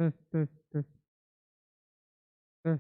Tes tes tes tes.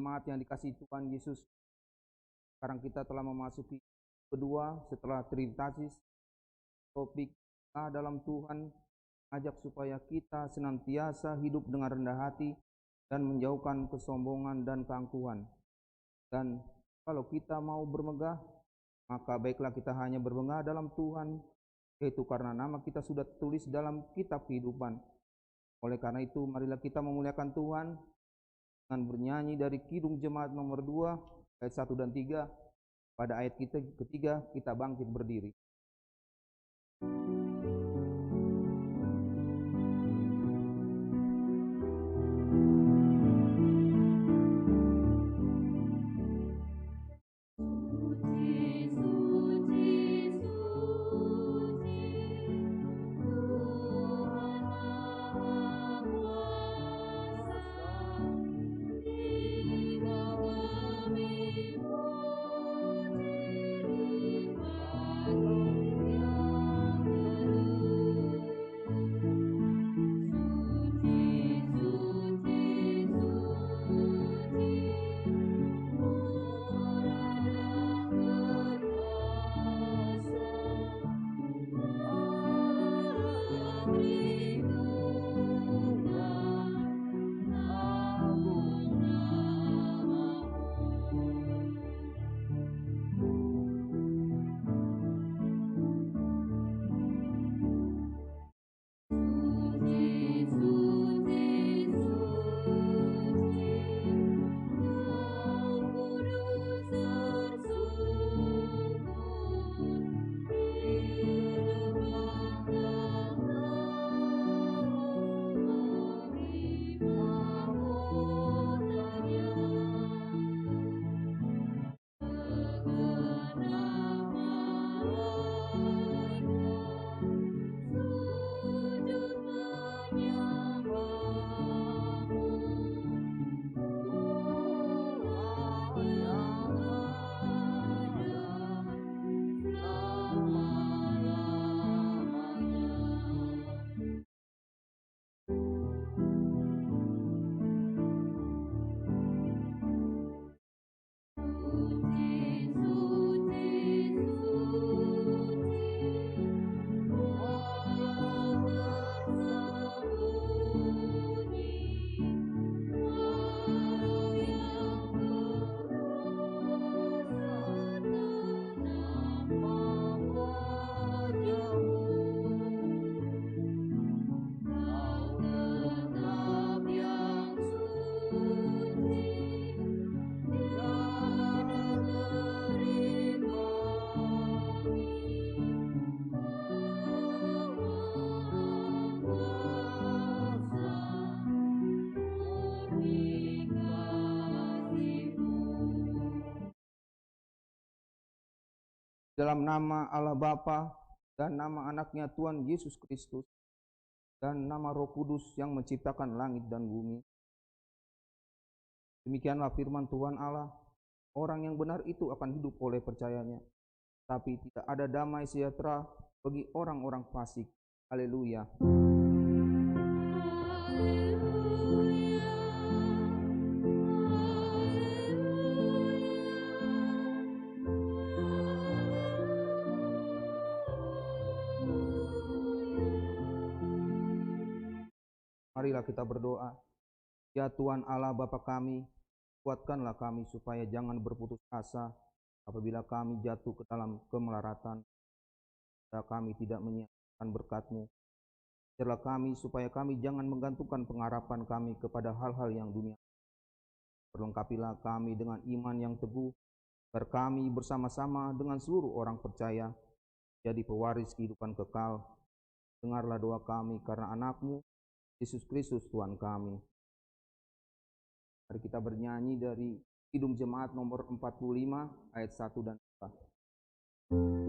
Jemaat yang dikasihi Tuhan Yesus, sekarang kita telah memasuki kedua setelah Trinitatis. Topik dalam Tuhan ajak supaya kita senantiasa hidup dengan rendah hati dan menjauhkan kesombongan dan keangkuhan. Dan kalau kita mau bermegah, maka baiklah kita hanya bermegah dalam Tuhan, yaitu karena nama kita sudah tertulis dalam kitab kehidupan. Oleh karena itu, marilah kita memuliakan Tuhan dengan bernyanyi dari Kidung Jemaat nomor 2 ayat 1 dan 3. Pada ayat kita ketiga kita bangkit berdiri. Dalam nama Allah Bapa dan nama anaknya Tuhan Yesus Kristus dan nama Roh Kudus yang menciptakan langit dan bumi. Demikianlah firman Tuhan Allah, orang yang benar itu akan hidup oleh percayanya, tapi tidak ada damai sejahtera bagi orang-orang fasik. Haleluya. Marilah kita berdoa. Ya Tuhan Allah Bapa kami, kuatkanlah kami supaya jangan berputus asa apabila kami jatuh ke dalam kemelaratan. Dan kami tidak menyiapkan berkat-Mu. Ajarlah kami supaya kami jangan menggantungkan pengharapan kami kepada hal-hal yang dunia. Perlengkapilah kami dengan iman yang teguh, agar kami bersama-sama dengan seluruh orang percaya jadi pewaris kehidupan kekal. Dengarlah doa kami karena anak-Mu, Yesus Kristus Tuhan kami. Mari kita bernyanyi dari Kidung Jemaat nomor 45 ayat 1 dan 2.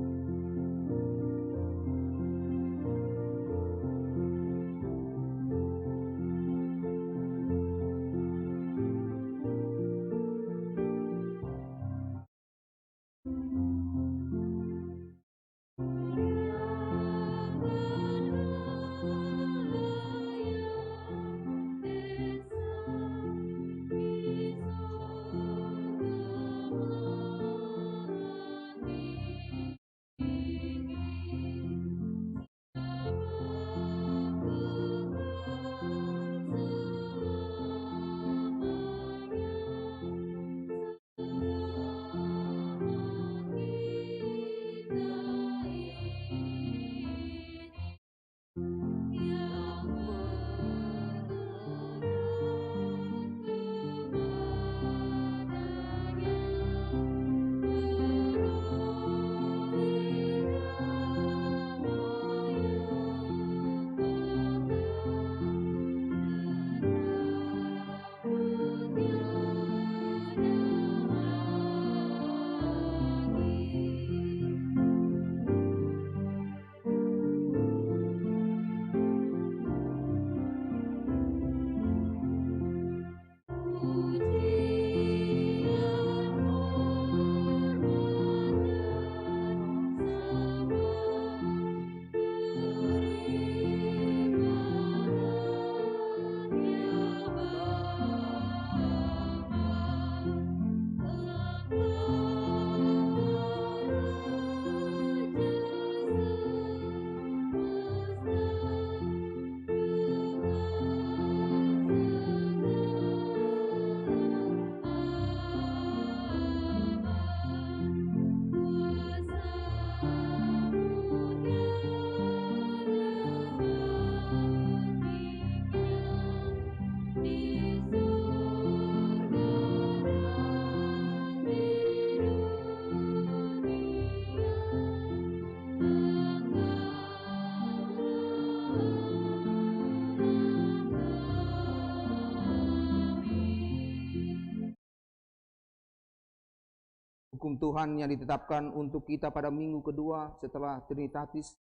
Hukum Tuhan yang ditetapkan untuk kita pada minggu kedua setelah Trinitatis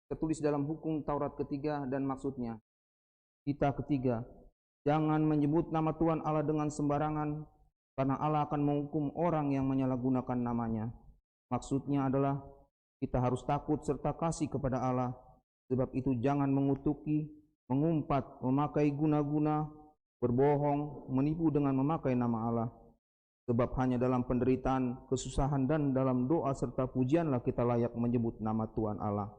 tertulis dalam hukum Taurat ketiga dan maksudnya. Kita ketiga, jangan menyebut nama Tuhan Allah dengan sembarangan, karena Allah akan menghukum orang yang menyalahgunakan namanya. Maksudnya adalah kita harus takut serta kasih kepada Allah. Sebab itu jangan mengutuki, mengumpat, memakai guna-guna, berbohong, menipu dengan memakai nama Allah. Sebab hanya dalam penderitaan, kesusahan, dan dalam doa serta pujianlah kita layak menyebut nama Tuhan Allah.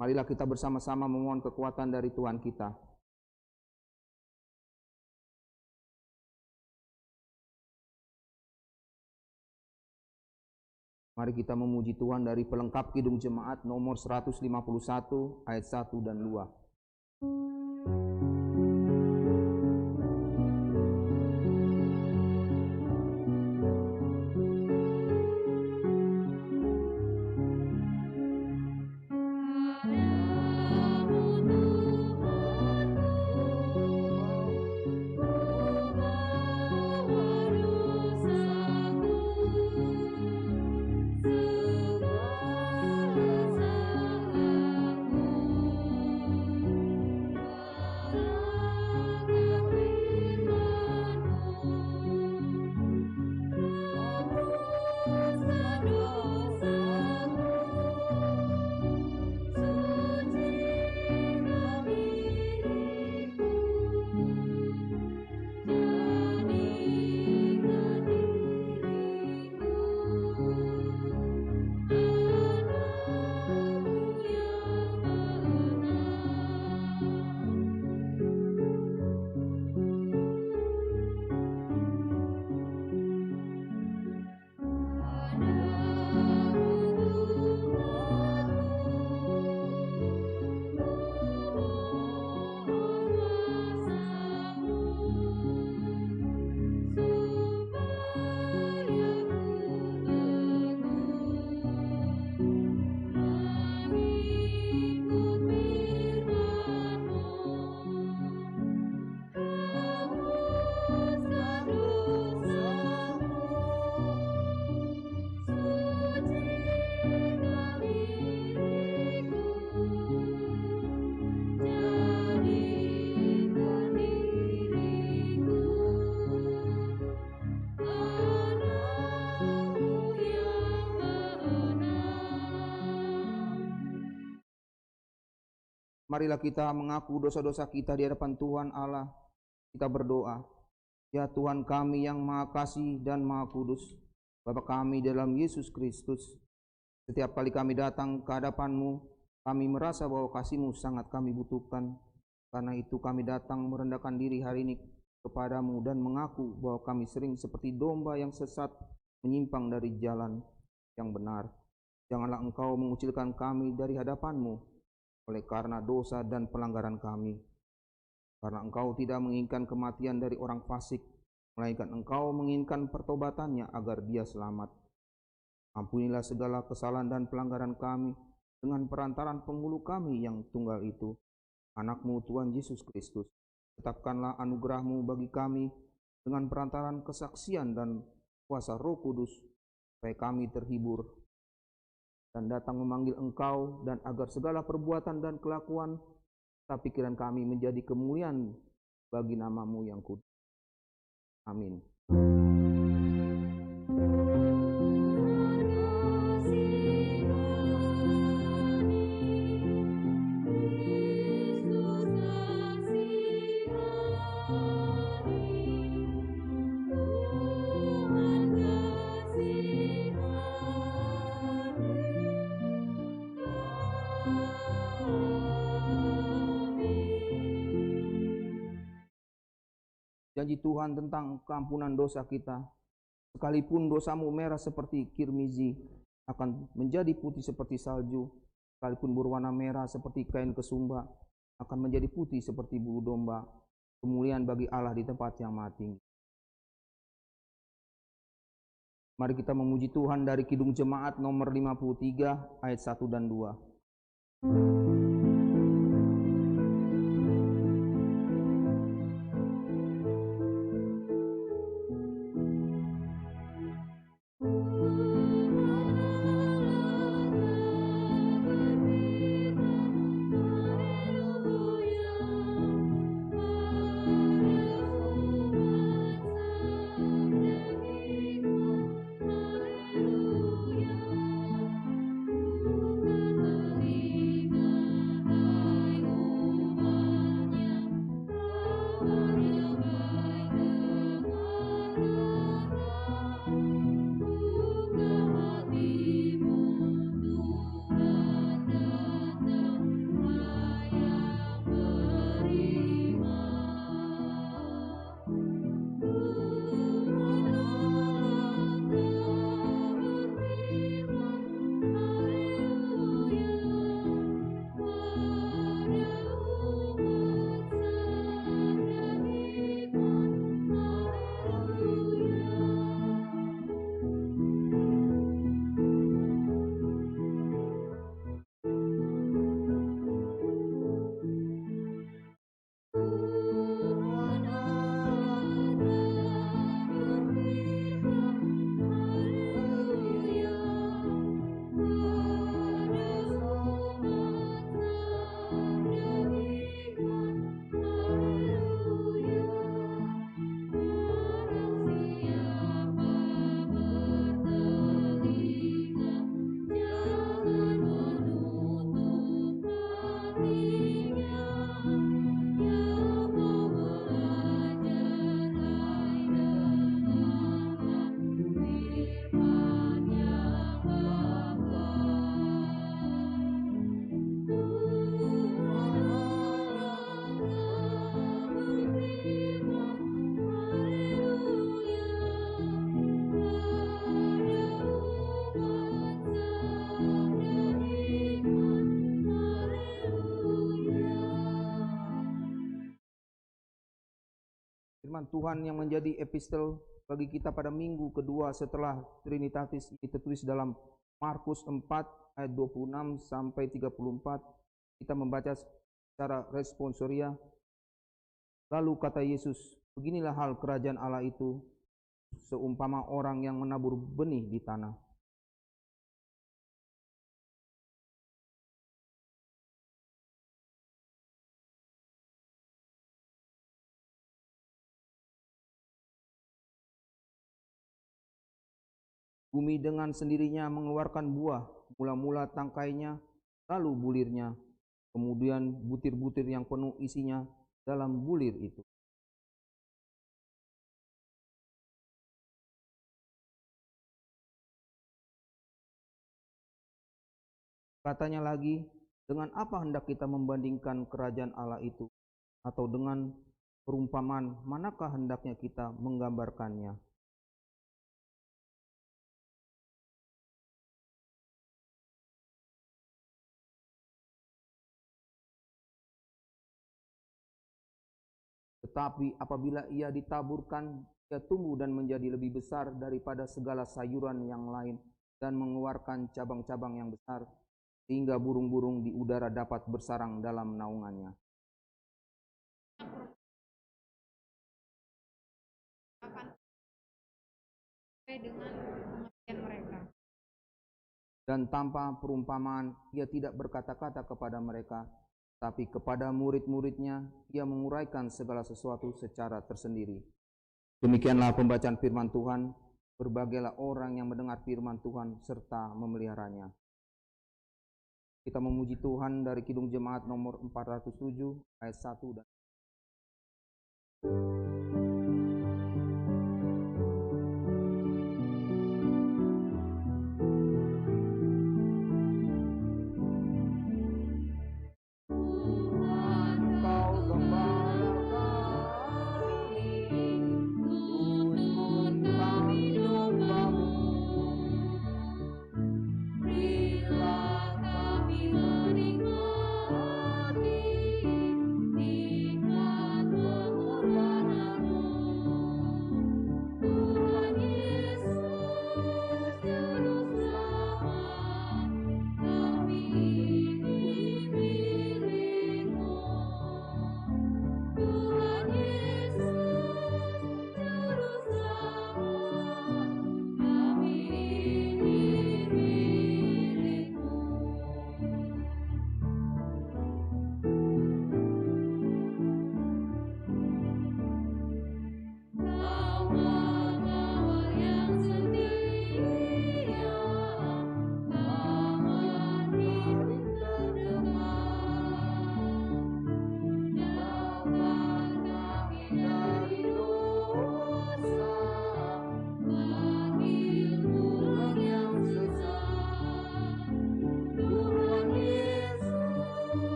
Marilah kita bersama-sama memohon kekuatan dari Tuhan kita. Mari kita memuji Tuhan dari pelengkap Kidung Jemaat nomor 151 ayat 1 dan 2. Marilah kita mengaku dosa-dosa kita di hadapan Tuhan Allah. Kita berdoa. Ya Tuhan kami yang Maha Kasih dan Maha Kudus, Bapa kami dalam Yesus Kristus, setiap kali kami datang ke hadapan-Mu, kami merasa bahwa kasih-Mu sangat kami butuhkan. Karena itu kami datang merendahkan diri hari ini kepadamu dan mengaku bahwa kami sering seperti domba yang sesat menyimpang dari jalan yang benar. Janganlah Engkau mengucilkan kami dari hadapan-Mu oleh karena dosa dan pelanggaran kami. Karena Engkau tidak menginginkan kematian dari orang fasik, melainkan Engkau menginginkan pertobatannya agar dia selamat. Ampunilah segala kesalahan dan pelanggaran kami dengan perantaran penghulu kami yang tunggal itu, Anak-Mu Tuhan Yesus Kristus. Tetapkanlah anugerah-Mu bagi kami dengan perantaran kesaksian dan kuasa Roh Kudus, supaya kami terhibur dan datang memanggil Engkau, dan agar segala perbuatan dan kelakuan serta pikiran kami menjadi kemuliaan bagi nama-Mu yang kudus. Amin. Janji Tuhan tentang keampunan dosa kita, sekalipun dosamu merah seperti kirmizi, akan menjadi putih seperti salju. Sekalipun berwarna merah seperti kain kesumba, akan menjadi putih seperti bulu domba. Kemuliaan bagi Allah di tempat yang maha tinggi. Mari kita memuji Tuhan dari Kidung Jemaat nomor 53 ayat 1 dan 2. firman Tuhan yang menjadi epistel bagi kita pada minggu kedua setelah Trinitatis ini tertulis dalam Markus 4 ayat 26 sampai 34. Kita membaca secara responsoria. Lalu kata Yesus, beginilah hal kerajaan Allah itu, seumpama orang yang menabur benih di tanah. Bumi dengan sendirinya mengeluarkan buah, mula-mula tangkainya, lalu bulirnya, kemudian butir-butir yang penuh isinya dalam bulir itu. Katanya lagi, dengan apa hendak kita membandingkan kerajaan Allah itu? Atau dengan perumpamaan manakah hendaknya kita menggambarkannya? Tetapi apabila ia ditaburkan, ia tumbuh dan menjadi lebih besar daripada segala sayuran yang lain dan mengeluarkan cabang-cabang yang besar, sehingga burung-burung di udara dapat bersarang dalam naungannya. Dengan pengertian mereka. Dan tanpa perumpamaan ia tidak berkata-kata kepada mereka, tapi kepada murid-muridnya ia menguraikan segala sesuatu secara tersendiri. Demikianlah pembacaan firman Tuhan. Berbahagialah orang yang mendengar firman Tuhan serta memeliharanya. Kita memuji Tuhan dari Kidung Jemaat nomor 407 ayat 1 dan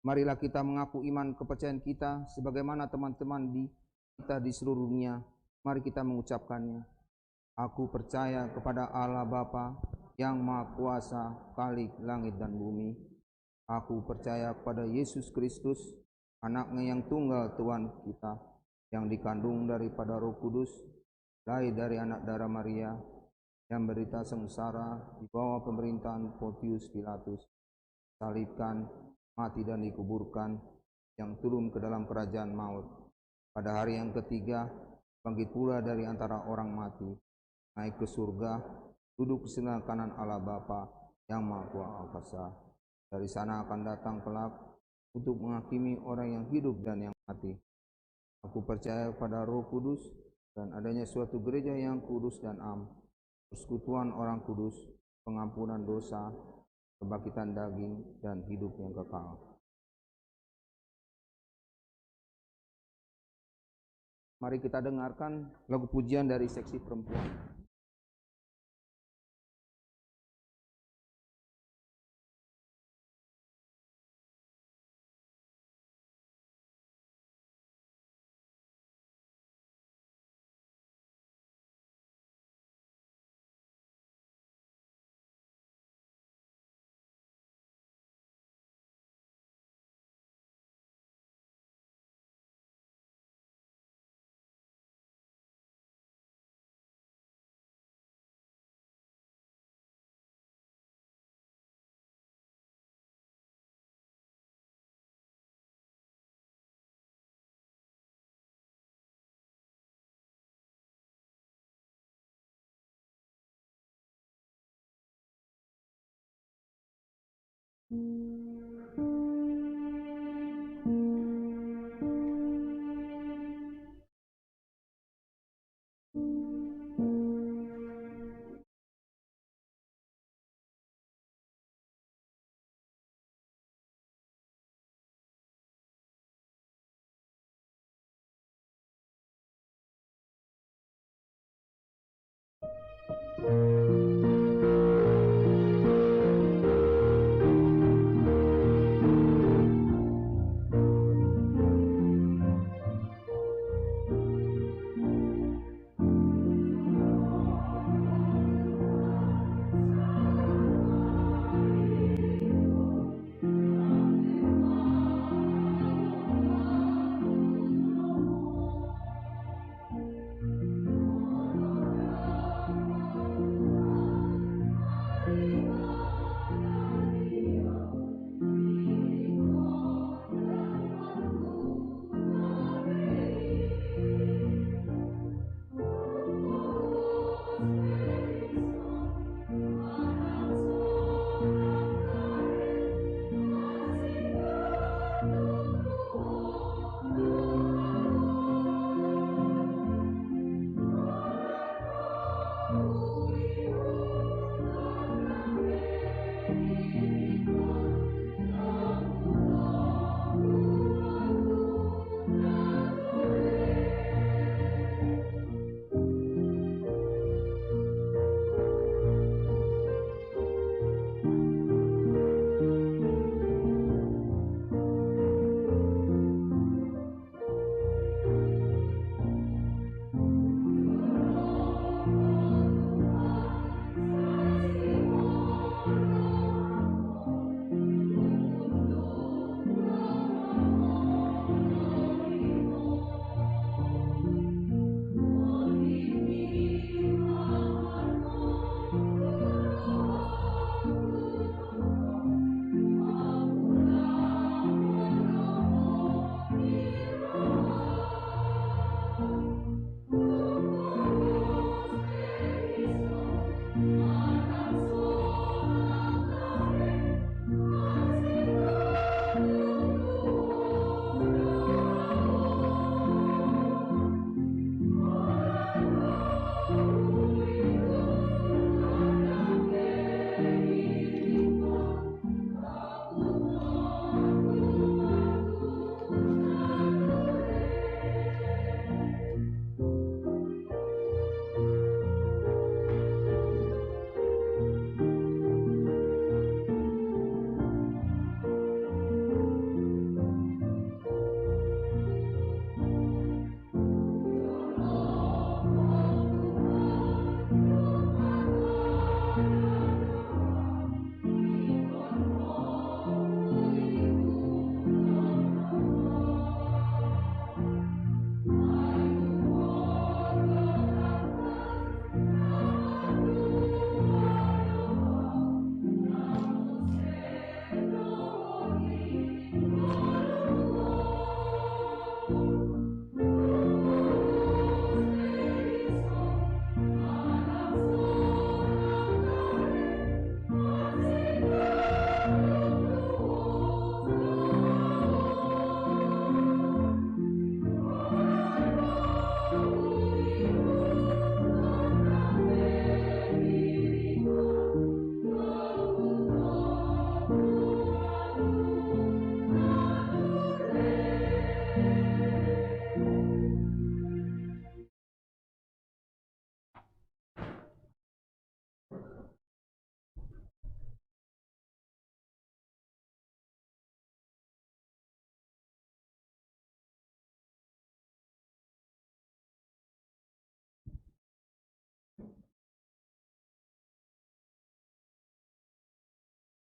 marilah kita mengaku iman kepercayaan kita sebagaimana teman-teman kita di seluruh dunia. Mari kita mengucapkannya. Aku percaya kepada Allah Bapa yang Maha Kuasa, Khalik langit dan bumi. Aku percaya kepada Yesus Kristus, anaknya yang tunggal Tuhan kita, yang dikandung daripada Roh Kudus, lahir dari anak darah Maria, yang berita sengsara di bawah pemerintahan Pontius Pilatus, salibkan, mati dan dikuburkan, yang turun ke dalam kerajaan maut. Pada hari yang ketiga, bangkit pula dari antara orang mati, naik ke surga, duduk di sebelah kanan Allah Bapa yang Maha Kuasa. Dari sana akan datang kelak untuk menghakimi orang yang hidup dan yang mati. Aku percaya pada Roh Kudus dan adanya suatu gereja yang kudus dan am, persekutuan orang kudus, pengampunan dosa, kebangkitan daging, dan hidup yang kekal. Mari kita dengarkan lagu pujian dari seksi perempuan.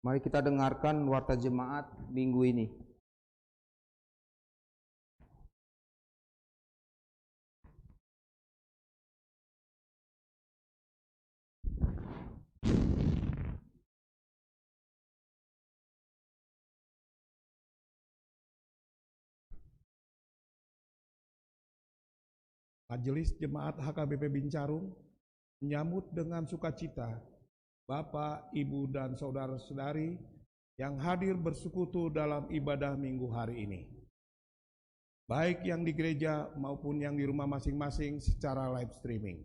Mari kita dengarkan warta jemaat minggu ini. Majelis Jemaat HKBP Bincarung menyambut dengan sukacita Bapak, Ibu, dan saudara-saudari yang hadir bersekutu dalam ibadah minggu hari ini, baik yang di gereja maupun yang di rumah masing-masing secara live streaming.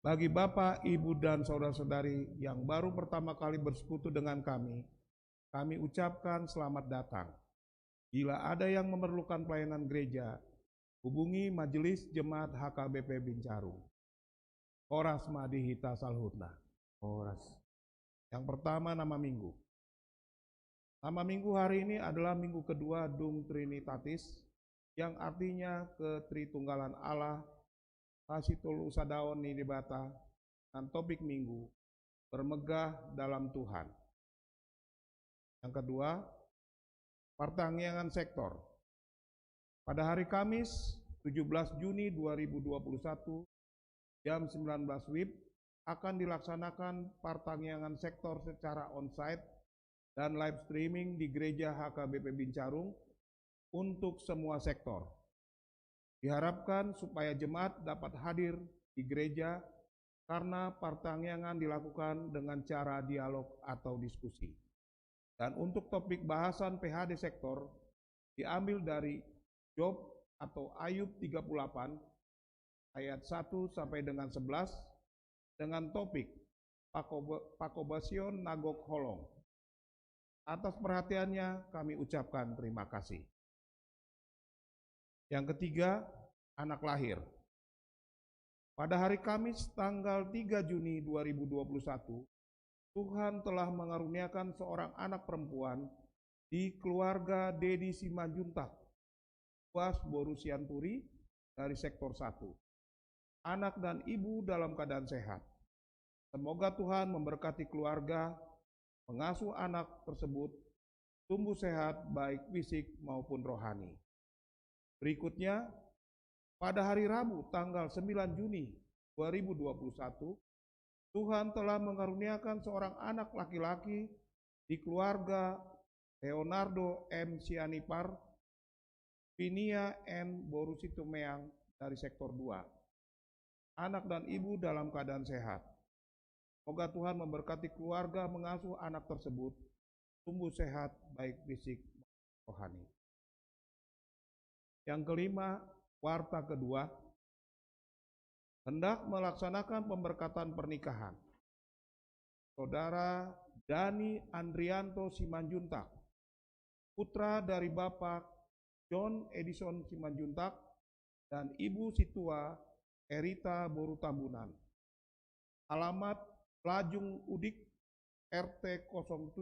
Bagi Bapak, Ibu, dan saudara-saudari yang baru pertama kali bersekutu dengan kami ucapkan selamat datang. Bila ada yang memerlukan pelayanan gereja, hubungi Majelis Jemaat HKBP Bincarung. Horas Madihita Salhutna. Horas. Yang pertama, nama minggu. Nama minggu hari ini adalah minggu kedua Dum Trinitatis, yang artinya ketritunggalan Allah, Pasitul Usadaon Nidibata, dan topik minggu, bermegah dalam Tuhan. Yang kedua, pertanggihan sektor. Pada hari Kamis 17 Juni 2021 jam 19 WIB akan dilaksanakan pertanggihan sektor secara onsite dan live streaming di Gereja HKBP Bincarung untuk semua sektor. Diharapkan supaya jemaat dapat hadir di gereja karena pertanggihan dilakukan dengan cara dialog atau diskusi. Dan untuk topik bahasan PHD sektor diambil dari Job atau Ayub 38 ayat 1 sampai dengan 11 dengan topik Pakobasion Nagok Holong. Atas perhatiannya kami ucapkan terima kasih. Yang ketiga, anak lahir. Pada hari Kamis tanggal 3 Juni 2021, Tuhan telah mengaruniakan seorang anak perempuan di keluarga Dedi Simanjuntak, Buas Borusianturi dari sektor 1. Anak dan ibu dalam keadaan sehat. Semoga Tuhan memberkati keluarga, mengasuh anak tersebut, tumbuh sehat baik fisik maupun rohani. Berikutnya, pada hari Rabu tanggal 9 Juni 2021, Tuhan telah mengaruniakan seorang anak laki-laki di keluarga Leonardo M. Sianipar, Pinia N. Borusitumeang dari sektor 2. Anak dan ibu dalam keadaan sehat. Semoga Tuhan memberkati keluarga mengasuh anak tersebut, tumbuh sehat baik fisik maupun rohani. Yang kelima, warta kedua, hendak melaksanakan pemberkatan pernikahan Saudara Dani Andrianto Simanjuntak, putra dari Bapak John Edison Simanjuntak dan Ibu Situa Erita Borutambunan. Alamat Lajung Udik, RT 07,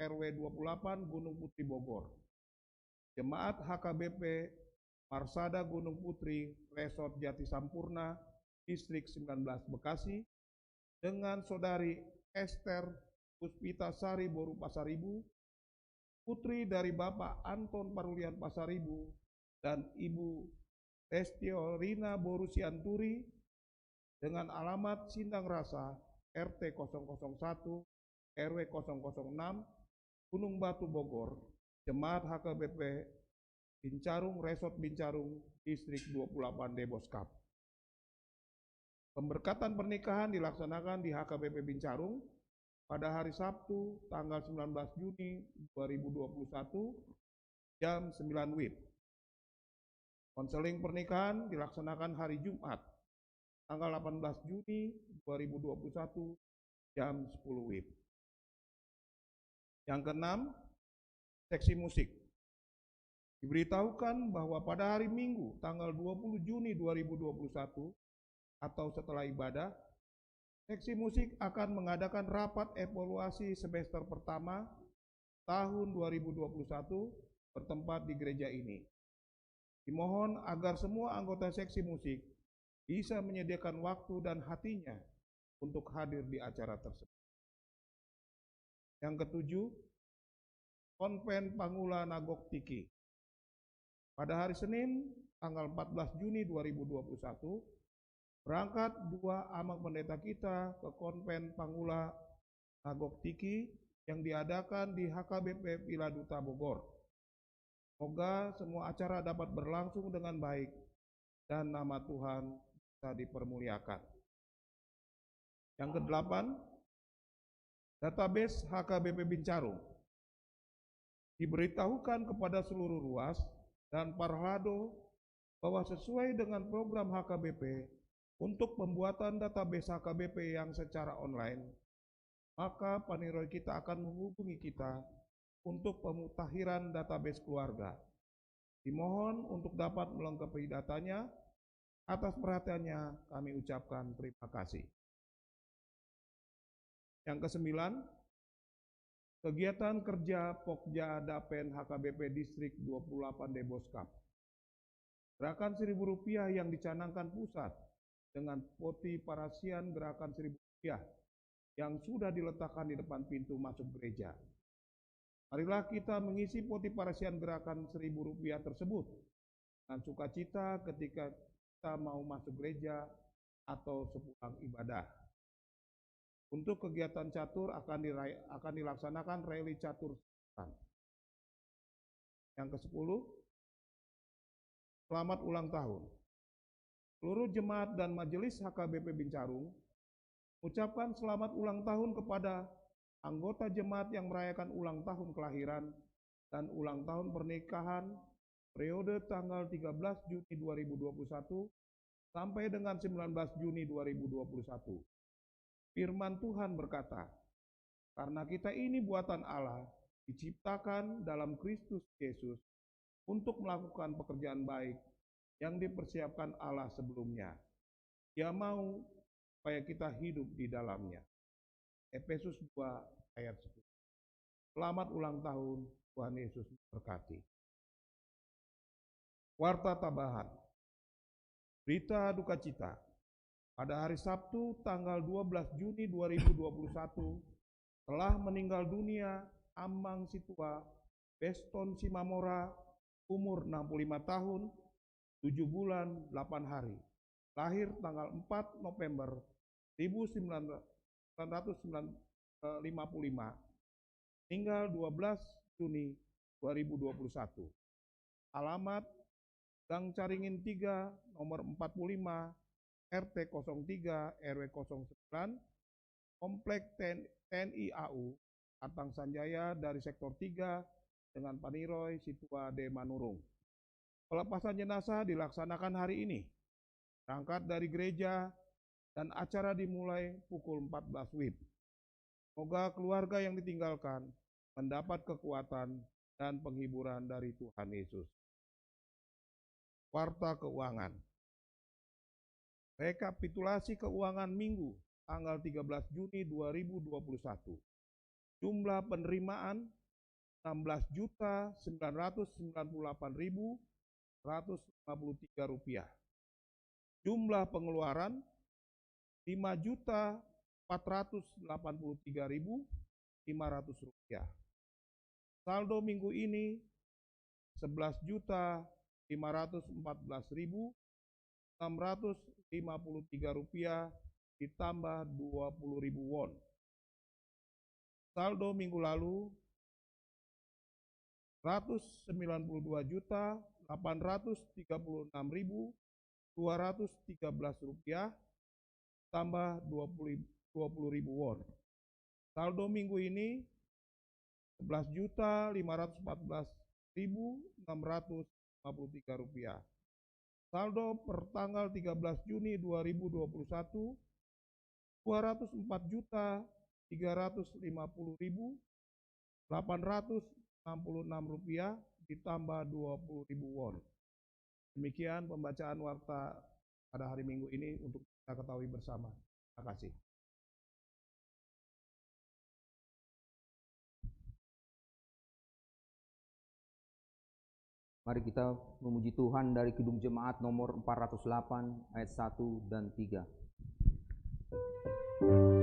RW 28, Gunung Putri, Bogor. Jemaat HKBP Marsada Gunung Putri, Resort Jati Sampurna, Distrik 19 Bekasi, dengan Saudari Esther Puspita Sari Boru Pasaribu, putri dari Bapak Anton Parulian Pasaribu, dan Ibu Restiorina Boru Sianturi, dengan alamat Sindang Rasa, RT 001, RW 006, Gunung Batu, Bogor. Jemaat HKBP Bincarung, Resort Bincarung, Distrik 28 Deboskap. Pemberkatan pernikahan dilaksanakan di HKBP Bincarung pada hari Sabtu tanggal 19 Juni 2021 jam 9 WIB. Konseling pernikahan dilaksanakan hari Jumat tanggal 18 Juni 2021 jam 10 WIB. Yang keenam, seksi musik. Diberitahukan bahwa pada hari Minggu tanggal 20 Juni 2021 atau setelah ibadah, seksi musik akan mengadakan rapat evaluasi semester pertama tahun 2021 bertempat di gereja ini. Dimohon agar semua anggota seksi musik bisa menyediakan waktu dan hatinya untuk hadir di acara tersebut. Yang ketujuh, Konven Pangula Nagok Tiki. Pada hari Senin, tanggal 14 Juni 2021, berangkat dua amak pendeta kita ke Konven Pangula Nagok Tiki yang diadakan di HKBP Villa Duta Bogor. Semoga semua acara dapat berlangsung dengan baik dan nama Tuhan bisa dipermuliakan. Yang kedelapan, database HKBP Bincarung. Diberitahukan kepada seluruh ruas dan Parlado bahwa sesuai dengan program HKBP untuk pembuatan database HKBP yang secara online, maka Paniroy kita akan menghubungi kita untuk pemutakhiran database keluarga. Dimohon untuk dapat melengkapi datanya. Atas perhatiannya kami ucapkan terima kasih. Yang kesembilan, kegiatan kerja Pokja Dapen HKBP Distrik 28 Deboskap. Gerakan Rp1.000 yang dicanangkan pusat dengan poti parasian gerakan Rp1.000 yang sudah diletakkan di depan pintu masuk gereja. Marilah kita mengisi poti parasian gerakan Rp1.000 tersebut dengan sukacita ketika kita mau masuk gereja atau sepulang ibadah. Untuk kegiatan catur akan dilaksanakan rally catur. Yang ke-10, selamat ulang tahun. Seluruh jemaat dan majelis HKBP Bincarung ucapkan selamat ulang tahun kepada anggota jemaat yang merayakan ulang tahun kelahiran dan ulang tahun pernikahan periode tanggal 13 Juni 2021 sampai dengan 19 Juni 2021. Firman Tuhan berkata, karena kita ini buatan Allah, diciptakan dalam Kristus Yesus untuk melakukan pekerjaan baik yang dipersiapkan Allah sebelumnya. Dia mau supaya kita hidup di dalamnya. Efesus 2 ayat 10. Selamat ulang tahun, Tuhan Yesus berkati. Warta tambahan. Berita duka cita. Pada hari Sabtu tanggal 12 Juni 2021 telah meninggal dunia Amang Situa Beston Simamora, umur 65 tahun, 7 bulan, 8 hari. Lahir tanggal 4 November 1955. Tinggal 12 Juni 2021. Alamat Gang Caringin 3, nomor 45, RT 03, RW 09, Komplek TNI AU, Atang Sanjaya dari Sektor 3, dengan Paniroy Situa de Manurung. Pelepasan jenazah dilaksanakan hari ini. Berangkat dari gereja dan acara dimulai pukul 14 WIB. Semoga keluarga yang ditinggalkan mendapat kekuatan dan penghiburan dari Tuhan Yesus. Warta keuangan. Rekapitulasi keuangan Minggu tanggal 13 Juni 2021. Jumlah penerimaan Rp16.998.153. Jumlah pengeluaran Rp5.483.500. Saldo minggu ini Rp11.514.653 ditambah 20.000 won. Saldo minggu lalu Rp192.836.213 tambah 20.000 won. Saldo minggu ini Rp11.514.653. Saldo per tanggal 13 Juni 2021 Rp204.350.866 ditambah 20.000 won. Demikian pembacaan warta pada hari Minggu ini untuk kita ketahui bersama. Terima kasih. Mari kita memuji Tuhan dari Kidung Jemaat nomor 408 ayat 1 dan 3. Surga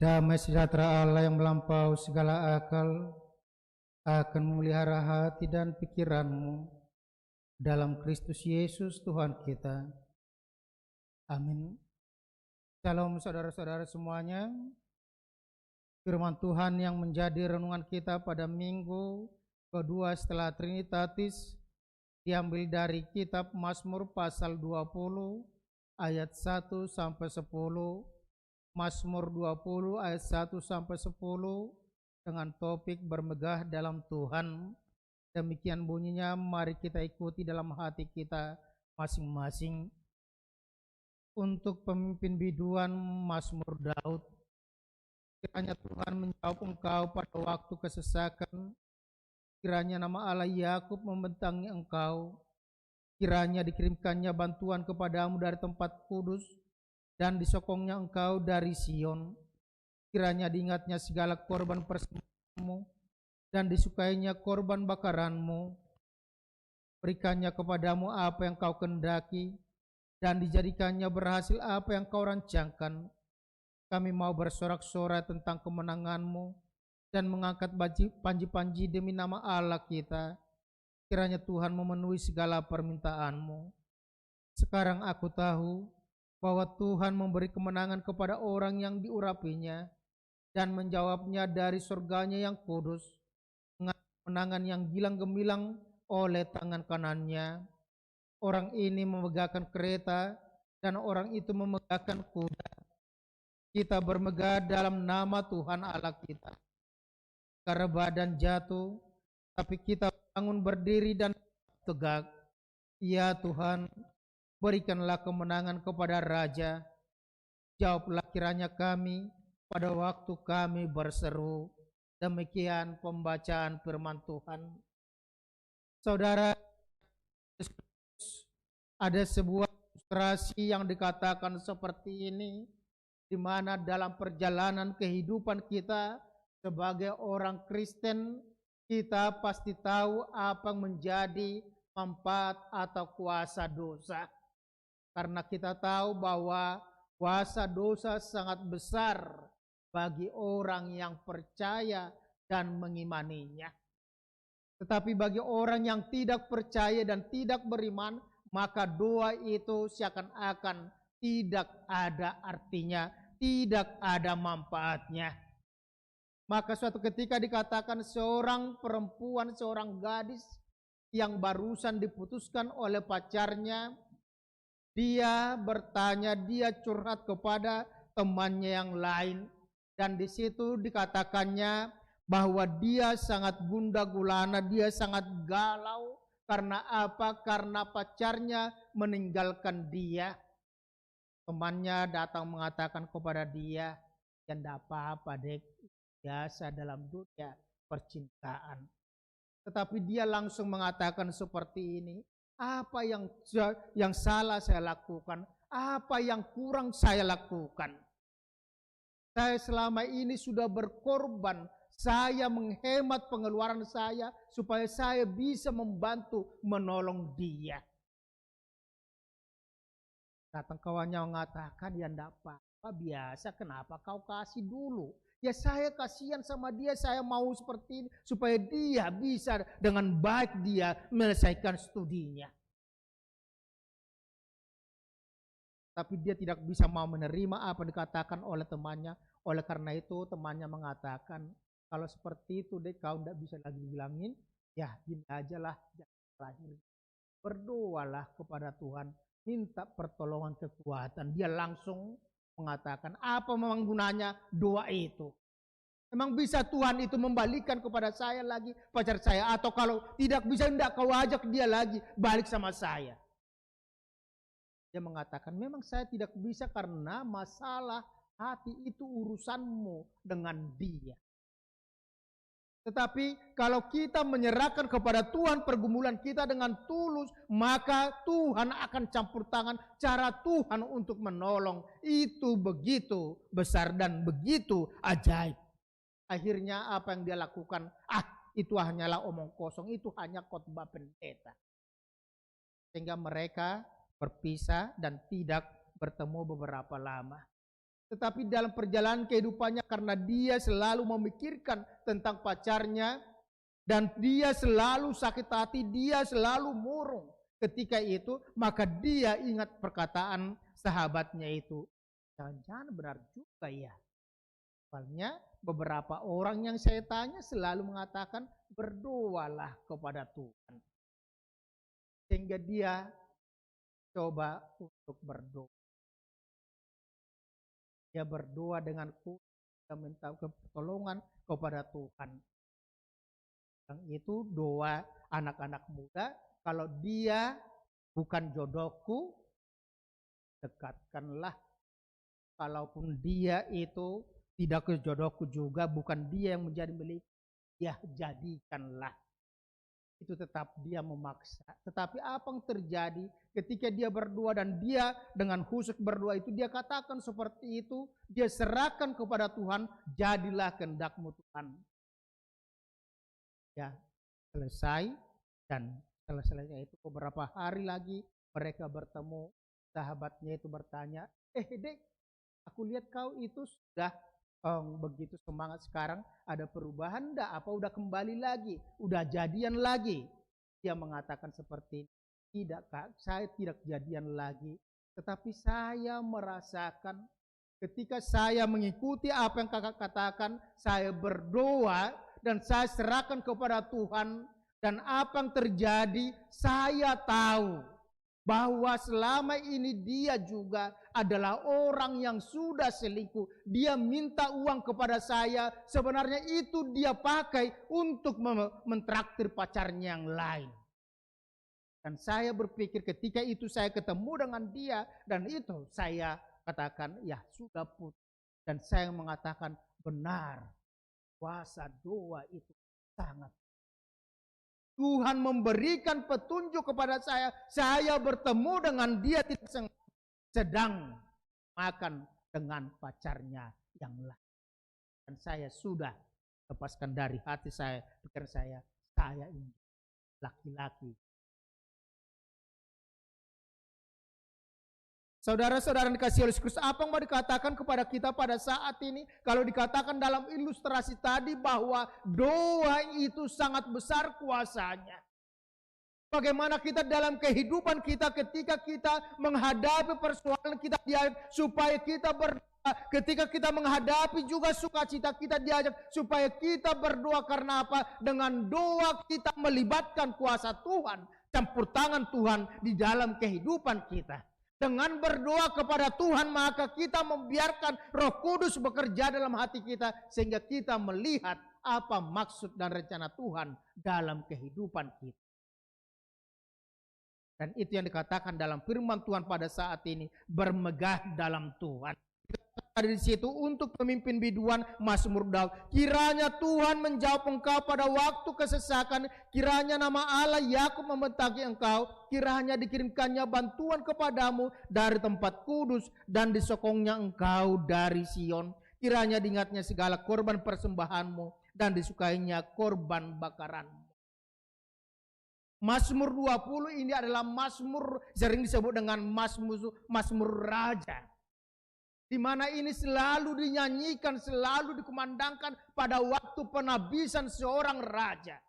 Damai sejahtera Allah yang melampaui segala akal akan memelihara hati dan pikiranmu dalam Kristus Yesus Tuhan kita. Amin. Shalom saudara-saudara semuanya. Firman Tuhan yang menjadi renungan kita pada minggu kedua setelah Trinitatis diambil dari kitab Mazmur pasal 20 ayat 1 sampai 10. Mazmur 20 ayat 1 sampai 10 dengan topik bermegah dalam Tuhan. Demikian bunyinya, mari kita ikuti dalam hati kita masing-masing. Untuk pemimpin biduan Mazmur Daud. Kiranya Tuhan menjawab engkau pada waktu kesesakan. Kiranya nama Allah Yakub membentangi engkau. Kiranya dikirimkannya bantuan kepadamu dari tempat kudus dan disokongnya engkau dari Sion. Kiranya diingatnya segala korban persembahanmu dan disukainya korban bakaranmu. Berikannya kepadamu apa yang kau kendaki dan dijadikannya berhasil apa yang kau rancangkan. Kami mau bersorak-sorai tentang kemenanganmu dan mengangkat panji-panji demi nama Allah kita. Kiranya Tuhan memenuhi segala permintaanmu. Sekarang aku tahu bahwa Tuhan memberi kemenangan kepada orang yang diurapinya dan menjawabnya dari surganya yang kudus, dengan kemenangan yang gilang gemilang oleh tangan kanannya. Orang ini memegahkan kereta dan orang itu memegahkan kuda. Kita bermegah dalam nama Tuhan Allah kita. Karena badan jatuh, tapi kita bangun berdiri dan tegak. Ya Tuhan, berikanlah kemenangan kepada Raja. Jawablah kiranya kami pada waktu kami berseru. Demikian pembacaan firman Tuhan. Saudara, ada sebuah ilustrasi yang dikatakan seperti ini, di mana dalam perjalanan kehidupan kita sebagai orang Kristen, kita pasti tahu apa yang menjadi manfaat atau kuasa dosa. Karena kita tahu bahwa kuasa dosa sangat besar bagi orang yang percaya dan mengimaninya. Tetapi bagi orang yang tidak percaya dan tidak beriman, maka doa itu seakan-akan tidak ada artinya, tidak ada manfaatnya. Maka suatu ketika dikatakan seorang perempuan, seorang gadis yang barusan diputuskan oleh pacarnya, dia bertanya, dia curhat kepada temannya yang lain. Dan di situ dikatakannya bahwa dia sangat gundah gulana, dia sangat galau. Karena apa? Karena pacarnya meninggalkan dia. Temannya datang mengatakan kepada dia, ya enggak apa-apa dek, biasa dalam dunia percintaan. Tetapi dia langsung mengatakan seperti ini, apa yang salah saya lakukan? Apa yang kurang saya lakukan? Saya selama ini sudah berkorban, saya menghemat pengeluaran saya supaya saya bisa membantu menolong dia. Datang kawannya mengatakan, ya enggak apa-apa, biasa, kenapa kau kasih dulu? Ya saya kasihan sama dia, saya mau seperti ini supaya dia bisa dengan baik dia menyelesaikan studinya. Tapi dia tidak bisa mau menerima apa dikatakan oleh temannya. Oleh karena itu temannya mengatakan, kalau seperti itu deh kau tidak bisa lagi bilangin, ya gini aja lah, terakhir berdoalah kepada Tuhan, minta pertolongan kekuatan. Dia langsung mengatakan, apa memang gunanya doa itu? Memang bisa Tuhan itu membalikan kepada saya lagi pacar saya, atau kalau tidak bisa, tidak kau ajak dia lagi balik sama saya. Dia mengatakan, memang saya tidak bisa karena masalah hati itu urusanmu dengan dia. Tetapi kalau kita menyerahkan kepada Tuhan pergumulan kita dengan tulus, maka Tuhan akan campur tangan. Cara Tuhan untuk menolong itu begitu besar dan begitu ajaib. Akhirnya apa yang dia lakukan? Itu hanyalah omong kosong, itu hanya khotbah pendeta. Sehingga mereka berpisah dan tidak bertemu beberapa lama. tetapi dalam perjalanan kehidupannya karena dia selalu memikirkan tentang pacarnya dan dia selalu sakit hati, dia selalu murung. Ketika itu maka dia ingat perkataan sahabatnya itu. Jangan-jangan benar juga ya. Soalnya beberapa orang yang saya tanya selalu mengatakan berdoalah kepada Tuhan. Sehingga dia coba untuk berdoa. Dia berdoa dengan khusus, dia minta pertolongan kepada Tuhan. Yang itu doa anak-anak muda, kalau dia bukan jodohku, dekatkanlah. Kalaupun dia itu tidak ke jodohku juga, bukan dia yang menjadi milik, ya jadikanlah. Itu tetap dia memaksa. Tetapi apa yang terjadi ketika dia berdoa dan dia dengan khusyuk berdoa itu, dia katakan seperti itu, dia serahkan kepada Tuhan, jadilah kehendak-Mu Tuhan. Ya, selesai, dan selesainya itu beberapa hari lagi mereka bertemu, sahabatnya itu bertanya, Dek, aku lihat kau itu sudah begitu semangat sekarang, ada perubahan enggak? Apa udah kembali lagi? Udah jadian lagi? Dia mengatakan seperti ini, tidak Kak, saya tidak jadian lagi. Tetapi saya merasakan ketika saya mengikuti apa yang Kakak katakan, saya berdoa dan saya serahkan kepada Tuhan, dan apa yang terjadi, saya tahu bahwa selama ini dia juga adalah orang yang sudah selingkuh. Dia minta uang kepada saya, sebenarnya itu dia pakai untuk mentraktir pacarnya yang lain. Dan saya berpikir ketika itu saya ketemu dengan dia, dan itu saya katakan, ya sudah putus. Dan saya mengatakan, benar, kuasa doa itu sangat. Tuhan memberikan petunjuk kepada saya bertemu dengan dia tidak sedang makan dengan pacarnya yang lain. Dan saya sudah lepaskan dari hati saya, pikiran saya ini laki-laki. Saudara-saudara dikasihi oleh Kristus, apa yang mau dikatakan kepada kita pada saat ini? Kalau dikatakan dalam ilustrasi tadi bahwa doa itu sangat besar kuasanya. Bagaimana kita dalam kehidupan kita ketika kita menghadapi persoalan kita diajak supaya kita berdoa. Ketika kita menghadapi juga sukacita kita diajak supaya kita berdoa. Karena apa? Dengan doa kita melibatkan kuasa Tuhan, campur tangan Tuhan di dalam kehidupan kita. Dengan berdoa kepada Tuhan maka kita membiarkan Roh Kudus bekerja dalam hati kita sehingga kita melihat apa maksud dan rencana Tuhan dalam kehidupan kita. Dan itu yang dikatakan dalam firman Tuhan pada saat ini, bermegah dalam Tuhan. Ada di situ untuk pemimpin biduan Mazmur Daud. Kiranya Tuhan menjawab engkau pada waktu kesesakan. Kiranya nama Allah Yakub membentaknya engkau. Kiranya dikirimkannya bantuan kepadamu dari tempat kudus dan disokongnya engkau dari Sion. Kiranya diingatnya segala korban persembahanmu dan disukainya korban bakaranmu. Mazmur 20 ini adalah Mazmur sering disebut dengan Mazmur Raja. Di mana ini selalu dinyanyikan, selalu dikumandangkan pada waktu penabisan seorang raja.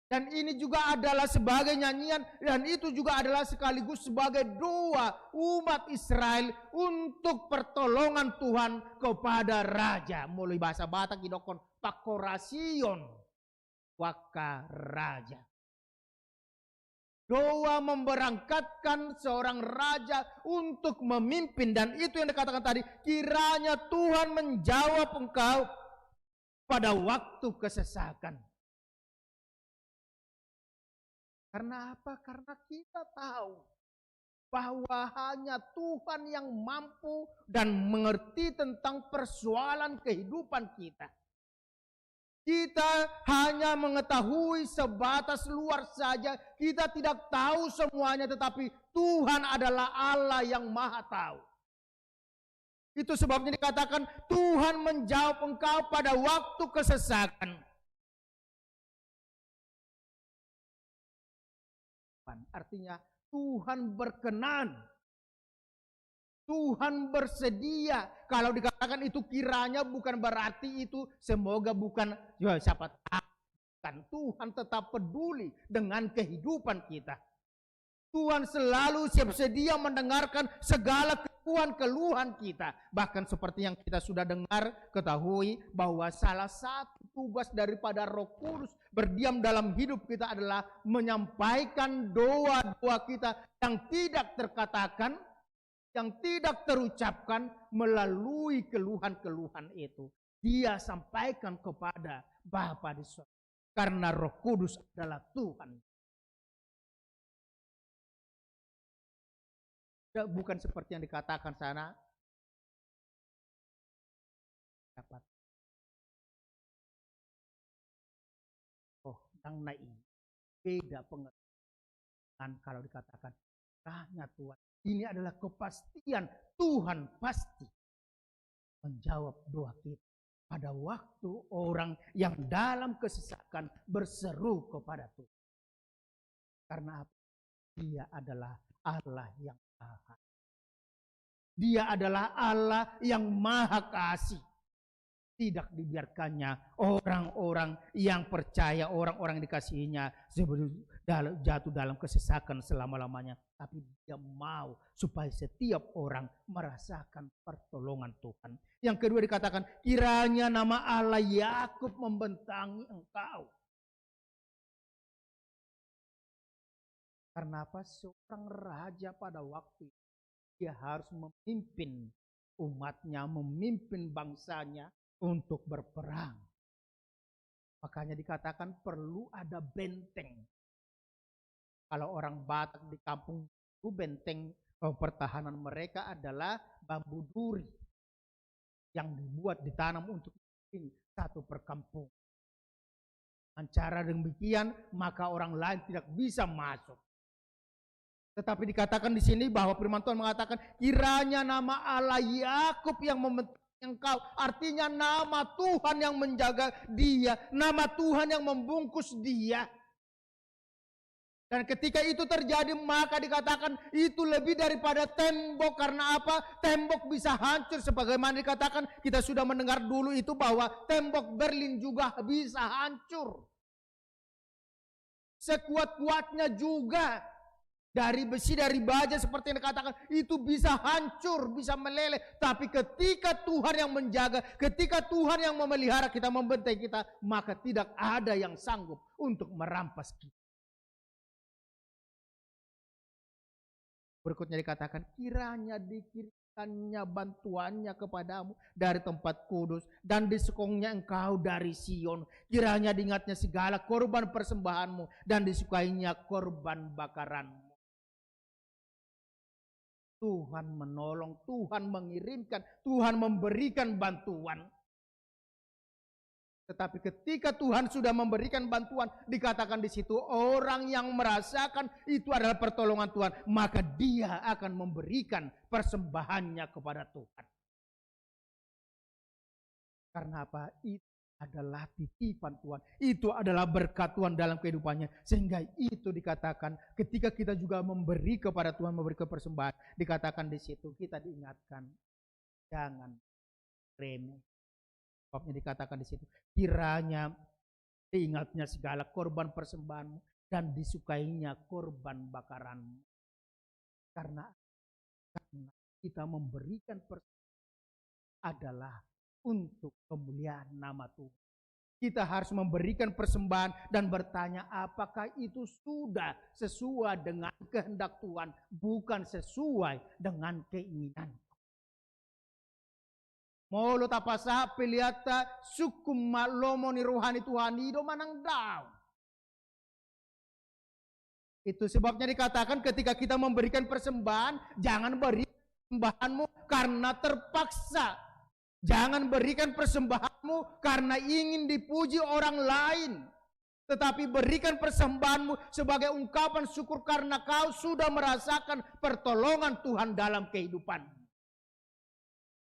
Dan ini juga adalah sebagai nyanyian, dan itu juga adalah sekaligus sebagai doa umat Israel untuk pertolongan Tuhan kepada raja. Mulai bahasa Batak idokon pakorasion waka raja. Doa memberangkatkan seorang raja untuk memimpin, dan itu yang dikatakan tadi, kiranya Tuhan menjawab engkau pada waktu kesesakan. Karena apa? Karena kita tahu bahwa hanya Tuhan yang mampu dan mengerti tentang persoalan kehidupan kita. Kita hanya mengetahui sebatas luar saja. Kita tidak tahu semuanya, tetapi Tuhan adalah Allah yang maha tahu. Itu sebabnya dikatakan Tuhan menjawab engkau pada waktu kesesakan. Artinya Tuhan berkenan. Tuhan bersedia. Kalau dikatakan itu kiranya bukan berarti itu semoga bukan, ya siapa tahu. Kan Tuhan tetap peduli dengan kehidupan kita. Tuhan selalu siap sedia mendengarkan segala keluhan kita. Bahkan seperti yang kita sudah dengar, ketahui bahwa salah satu tugas daripada Roh Kudus berdiam dalam hidup kita adalah menyampaikan doa-doa kita yang tidak terkatakan, yang tidak terucapkan melalui keluhan-keluhan itu. Dia sampaikan kepada Bapa di surga. Karena Roh Kudus adalah Tuhan. Bukan seperti yang dikatakan sana. Dapat. Oh, yang naik beda pengertian kalau dikatakan rahnya Tuhan. Ini adalah kepastian Tuhan pasti menjawab doa kita. Pada waktu orang yang dalam kesesakan berseru kepada Tuhan. Karena apa? Dia adalah Allah yang maha. Dia adalah Allah yang maha kasih. Tidak dibiarkannya orang-orang yang percaya, orang-orang yang dikasihinya jatuh dalam kesesakan selama-lamanya. Tapi dia mau supaya setiap orang merasakan pertolongan Tuhan. Yang kedua dikatakan, kiranya nama Allah Yakub membentangi engkau. Karena apa? Seorang raja pada waktu itu, dia harus memimpin umatnya, memimpin bangsanya untuk berperang. Makanya dikatakan perlu ada benteng. Kalau orang Batak di kampung itu benteng pertahanan mereka adalah bambu duri yang dibuat ditanam untuk satu perkampungan. Dengan cara demikian maka orang lain tidak bisa masuk. Tetapi dikatakan di sini bahwa firman Tuhan mengatakan kiranya nama Allah Yakub yang membentuk engkau, artinya nama Tuhan yang menjaga dia, nama Tuhan yang membungkus dia. Dan ketika itu terjadi maka dikatakan itu lebih daripada tembok. Karena apa? Tembok bisa hancur sebagaimana dikatakan kita sudah mendengar dulu itu bahwa tembok Berlin juga bisa hancur. Sekuat-kuatnya juga dari besi, dari baja seperti yang dikatakan itu bisa hancur, bisa meleleh. Tapi ketika Tuhan yang menjaga, ketika Tuhan yang memelihara kita, membentai kita, maka tidak ada yang sanggup untuk merampas kita. Berikutnya dikatakan kiranya dikirimkannya bantuannya kepadamu dari tempat kudus dan disokongnya engkau dari Sion. Kiranya diingatnya segala korban persembahanmu dan disukainya korban bakaranmu. Tuhan menolong, Tuhan mengirimkan, Tuhan memberikan bantuan. Tetapi ketika Tuhan sudah memberikan bantuan, dikatakan di situ orang yang merasakan itu adalah pertolongan Tuhan, maka dia akan memberikan persembahannya kepada Tuhan. Karena apa? Itu adalah titipan Tuhan, itu adalah berkat Tuhan dalam kehidupannya. Sehingga itu dikatakan ketika kita juga memberi kepada Tuhan, memberikan persembahan, dikatakan di situ kita diingatkan jangan remeh. Sebabnya dikatakan di situ kiranya diingatnya segala korban persembahanmu dan disukainya korban bakaranmu. Karena kita memberikan persembahan adalah untuk kemuliaan nama Tuhan. Kita harus memberikan persembahan dan bertanya apakah itu sudah sesuai dengan kehendak Tuhan, bukan sesuai dengan keinginan. Molo tapasa piliata sukum malomo ni rohani Tuhan ido manang daw. Itu sebabnya dikatakan ketika kita memberikan persembahan, jangan beri persembahanmu karena terpaksa. Jangan berikan persembahanmu karena ingin dipuji orang lain. Tetapi berikan persembahanmu sebagai ungkapan syukur karena kau sudah merasakan pertolongan Tuhan dalam kehidupanmu.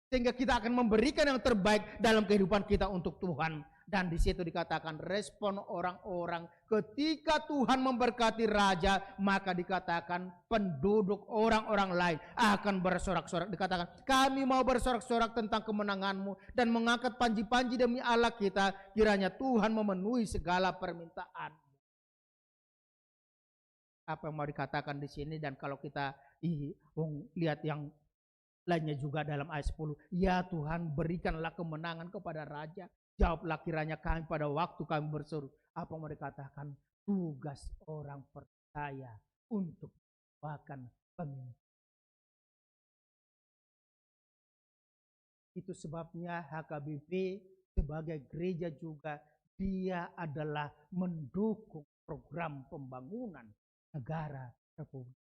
Sehingga kita akan memberikan yang terbaik dalam kehidupan kita untuk Tuhan. Dan di situ dikatakan respon orang-orang ketika Tuhan memberkati raja, maka dikatakan penduduk orang-orang lain akan bersorak-sorak. Dikatakan kami mau bersorak-sorak tentang kemenanganmu dan mengangkat panji-panji demi Allah kita. Kiranya Tuhan memenuhi segala permintaan. Apa yang mau dikatakan di sini? Dan kalau kita lihat yang lainnya juga dalam ayat 10. Ya Tuhan, berikanlah kemenangan kepada raja. Jawablah kiranya kami pada waktu kami berseru. Apa yang mau dikatakan? Tugas orang percaya untuk bahkan pemimpin. Itu sebabnya HKBP sebagai gereja juga dia adalah mendukung program pembangunan negara Republik.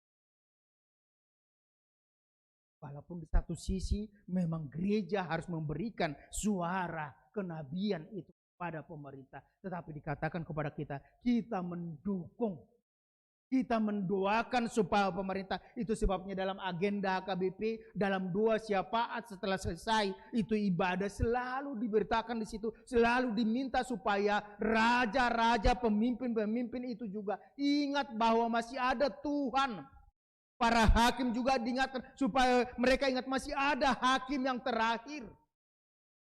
Walaupun di satu sisi memang gereja harus memberikan suara kenabian itu kepada pemerintah. Tetapi dikatakan kepada kita, kita mendukung. Kita mendoakan supaya pemerintah. Itu sebabnya dalam agenda HKBP, dalam doa syafaat setelah selesai, itu ibadah selalu diberitakan di situ. Selalu diminta supaya raja-raja, pemimpin-pemimpin itu juga ingat bahwa masih ada Tuhan. Para hakim juga diingatkan supaya mereka ingat masih ada hakim yang terakhir.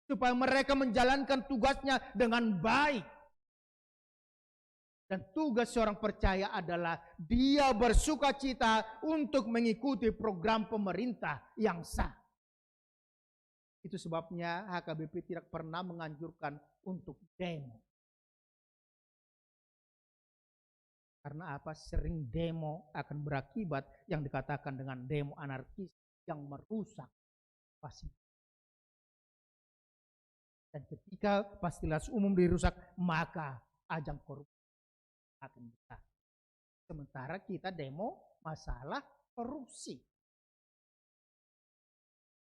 Supaya mereka menjalankan tugasnya dengan baik. Dan tugas seorang percaya adalah dia bersuka cita untuk mengikuti program pemerintah yang sah. Itu sebabnya HKBP tidak pernah menganjurkan untuk demo. Karena apa? Sering demo akan berakibat yang dikatakan dengan demo anarkis yang merusak fasilitas. Dan ketika fasilitas umum dirusak, maka ajang korupsi akan besar. Sementara kita demo masalah korupsi.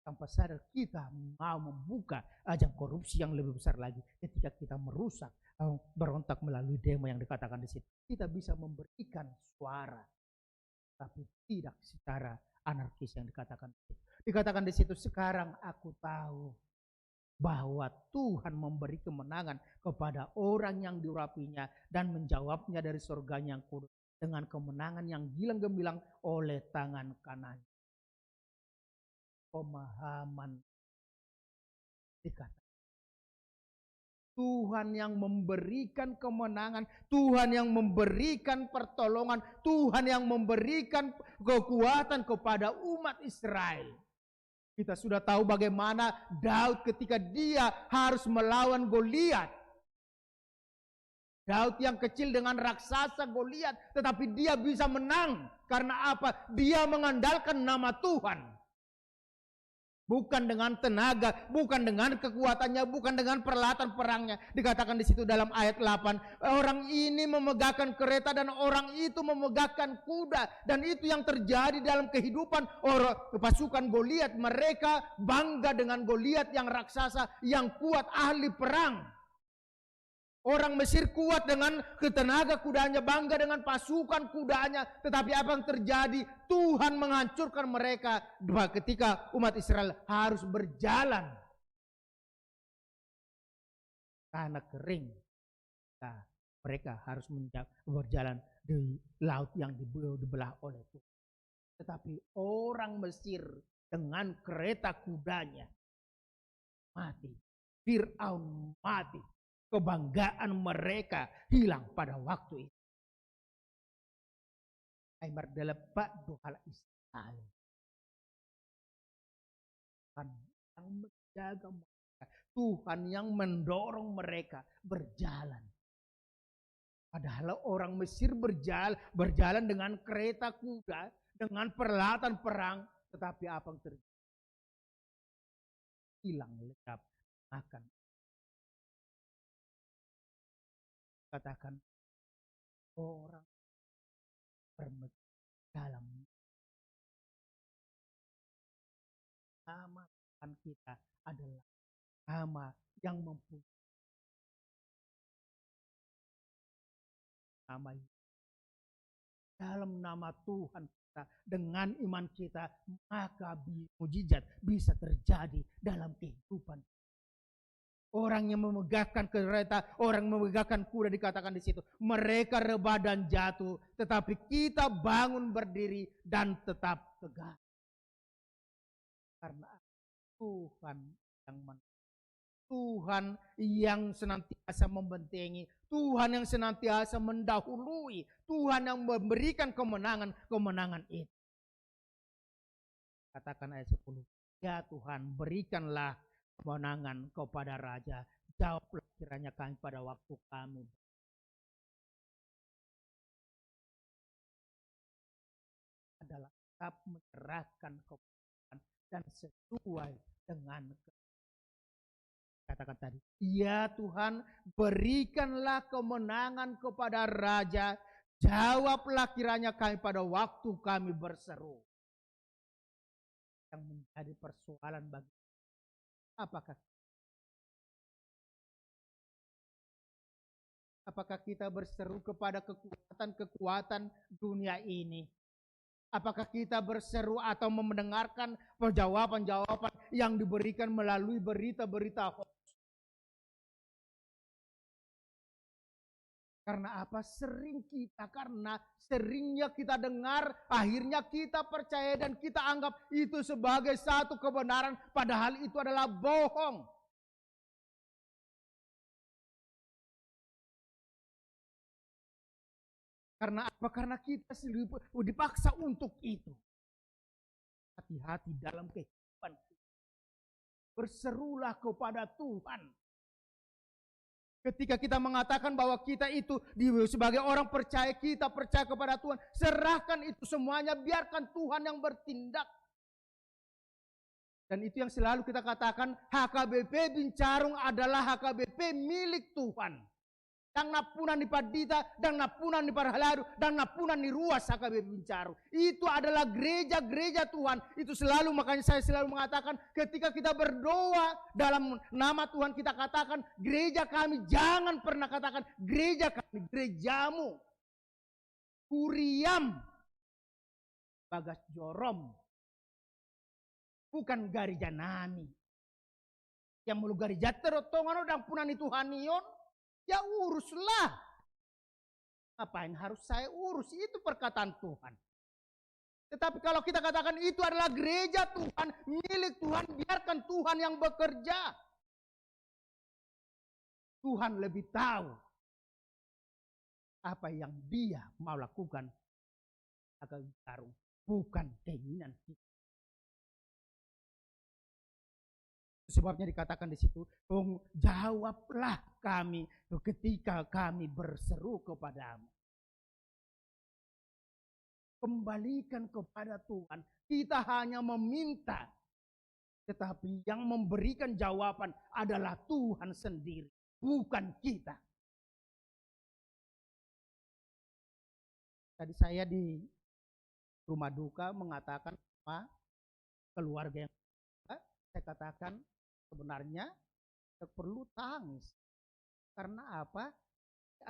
Tanpa sadar kita mau membuka ajang korupsi yang lebih besar lagi ketika kita merusak, berontak melalui demo yang dikatakan di situ. Kita bisa memberikan suara, tapi tidak secara anarkis yang dikatakan di situ. Dikatakan di situ, sekarang aku tahu bahwa Tuhan memberi kemenangan kepada orang yang diurapinya dan menjawabnya dari surganya yang kudus dengan kemenangan yang gilang-gemilang oleh tangan kanan. Pemahaman dikatakan Tuhan yang memberikan kemenangan, Tuhan yang memberikan pertolongan, Tuhan yang memberikan kekuatan kepada umat Israel. Kita sudah tahu bagaimana Daud ketika dia harus melawan Goliat. Daud yang kecil dengan raksasa Goliat, tetapi dia bisa menang. Karena apa? Dia mengandalkan nama Tuhan. Bukan dengan tenaga, bukan dengan kekuatannya, bukan dengan peralatan perangnya. Dikatakan di situ dalam ayat 8, orang ini memegahkan kereta dan orang itu memegahkan kuda. Dan itu yang terjadi dalam kehidupan orang pasukan Goliat. Mereka bangga dengan Goliat yang raksasa, yang kuat, ahli perang. Orang Mesir kuat dengan tenaga kudanya, bangga dengan pasukan kudanya. Tetapi apa yang terjadi? Tuhan menghancurkan mereka ketika umat Israel harus berjalan tanah kering. Nah, mereka harus berjalan di laut yang dibelah oleh Tuhan. Tetapi orang Mesir dengan kereta kudanya mati. Fir'aun mati. Kebanggaan mereka hilang pada waktu itu. Aimar delepak dohala Israel. Tuhan yang menjaga mereka. Tuhan yang mendorong mereka berjalan. Padahal orang Mesir berjalan dengan kereta kuda, dengan peralatan perang. Tetapi apa yang terjadi? Hilang lekap akan. Katakan orang bermegah dalam nama Tuhan kita adalah nama yang mempunyai nama. Dalam nama Tuhan kita, dengan iman kita, maka mujizat bisa terjadi dalam kehidupan. Orang yang memegahkan kereta, orang yang memegahkan kuda dikatakan di situ. Mereka rebah dan jatuh, tetapi kita bangun berdiri dan tetap tegak. Karena Tuhan yang Tuhan yang senantiasa membentengi, Tuhan yang senantiasa mendahului, Tuhan yang memberikan kemenangan itu. Katakan ayat 10. Ya Tuhan, berikanlah kemenangan kepada Raja. Jawablah kiranya kami pada waktu kami adalah tetap menyerahkan kemenangan dan sesuai dengan katakan tadi. Ya Tuhan, berikanlah kemenangan kepada Raja. Jawablah kiranya kami pada waktu kami berseru. Yang menjadi persoalan bagi apakah kita berseru kepada kekuatan dunia ini? Apakah kita berseru atau mendengarkan jawaban-jawaban yang diberikan melalui berita-berita hoax? Karena apa? Karena seringnya kita dengar, akhirnya kita percaya dan kita anggap itu sebagai satu kebenaran, padahal itu adalah bohong. Karena apa? Karena kita dipaksa untuk itu. Hati-hati dalam kehidupan. Berserulah kepada Tuhan. Ketika kita mengatakan bahwa kita itu sebagai orang percaya, kita percaya kepada Tuhan, serahkan itu semuanya, biarkan Tuhan yang bertindak. Dan itu yang selalu kita katakan, HKBP Bincarung adalah HKBP milik Tuhan. Dang napunan di Padita, dang napunan di Parhalaru, dang napunan di Ruas HKBP Bincarung. Itu adalah gereja-gereja Tuhan. Itu selalu, makanya saya selalu mengatakan ketika kita berdoa dalam nama Tuhan, kita katakan gereja kami, jangan pernah katakan gereja kami, gerejamu. Kuriam Bagas Jorom. Bukan gereja nami. Yang mulu gereja terotongan dang punan itu Hanion. Ya uruslah. Ngapain harus saya urus? Itu perkataan Tuhan. Tetapi kalau kita katakan itu adalah gereja Tuhan, milik Tuhan, biarkan Tuhan yang bekerja. Tuhan lebih tahu apa yang Dia mau lakukan. Agar taruh, bukan keinginan kita. Sebabnya dikatakan di situ, jawablah kami ketika kami berseru kepadamu. Kembalikan kepada Tuhan. Kita hanya meminta, tetapi yang memberikan jawaban adalah Tuhan sendiri, bukan kita. Tadi saya di rumah duka mengatakan sama keluarga yang saya katakan sebenarnya perlu tangis. Karena apa?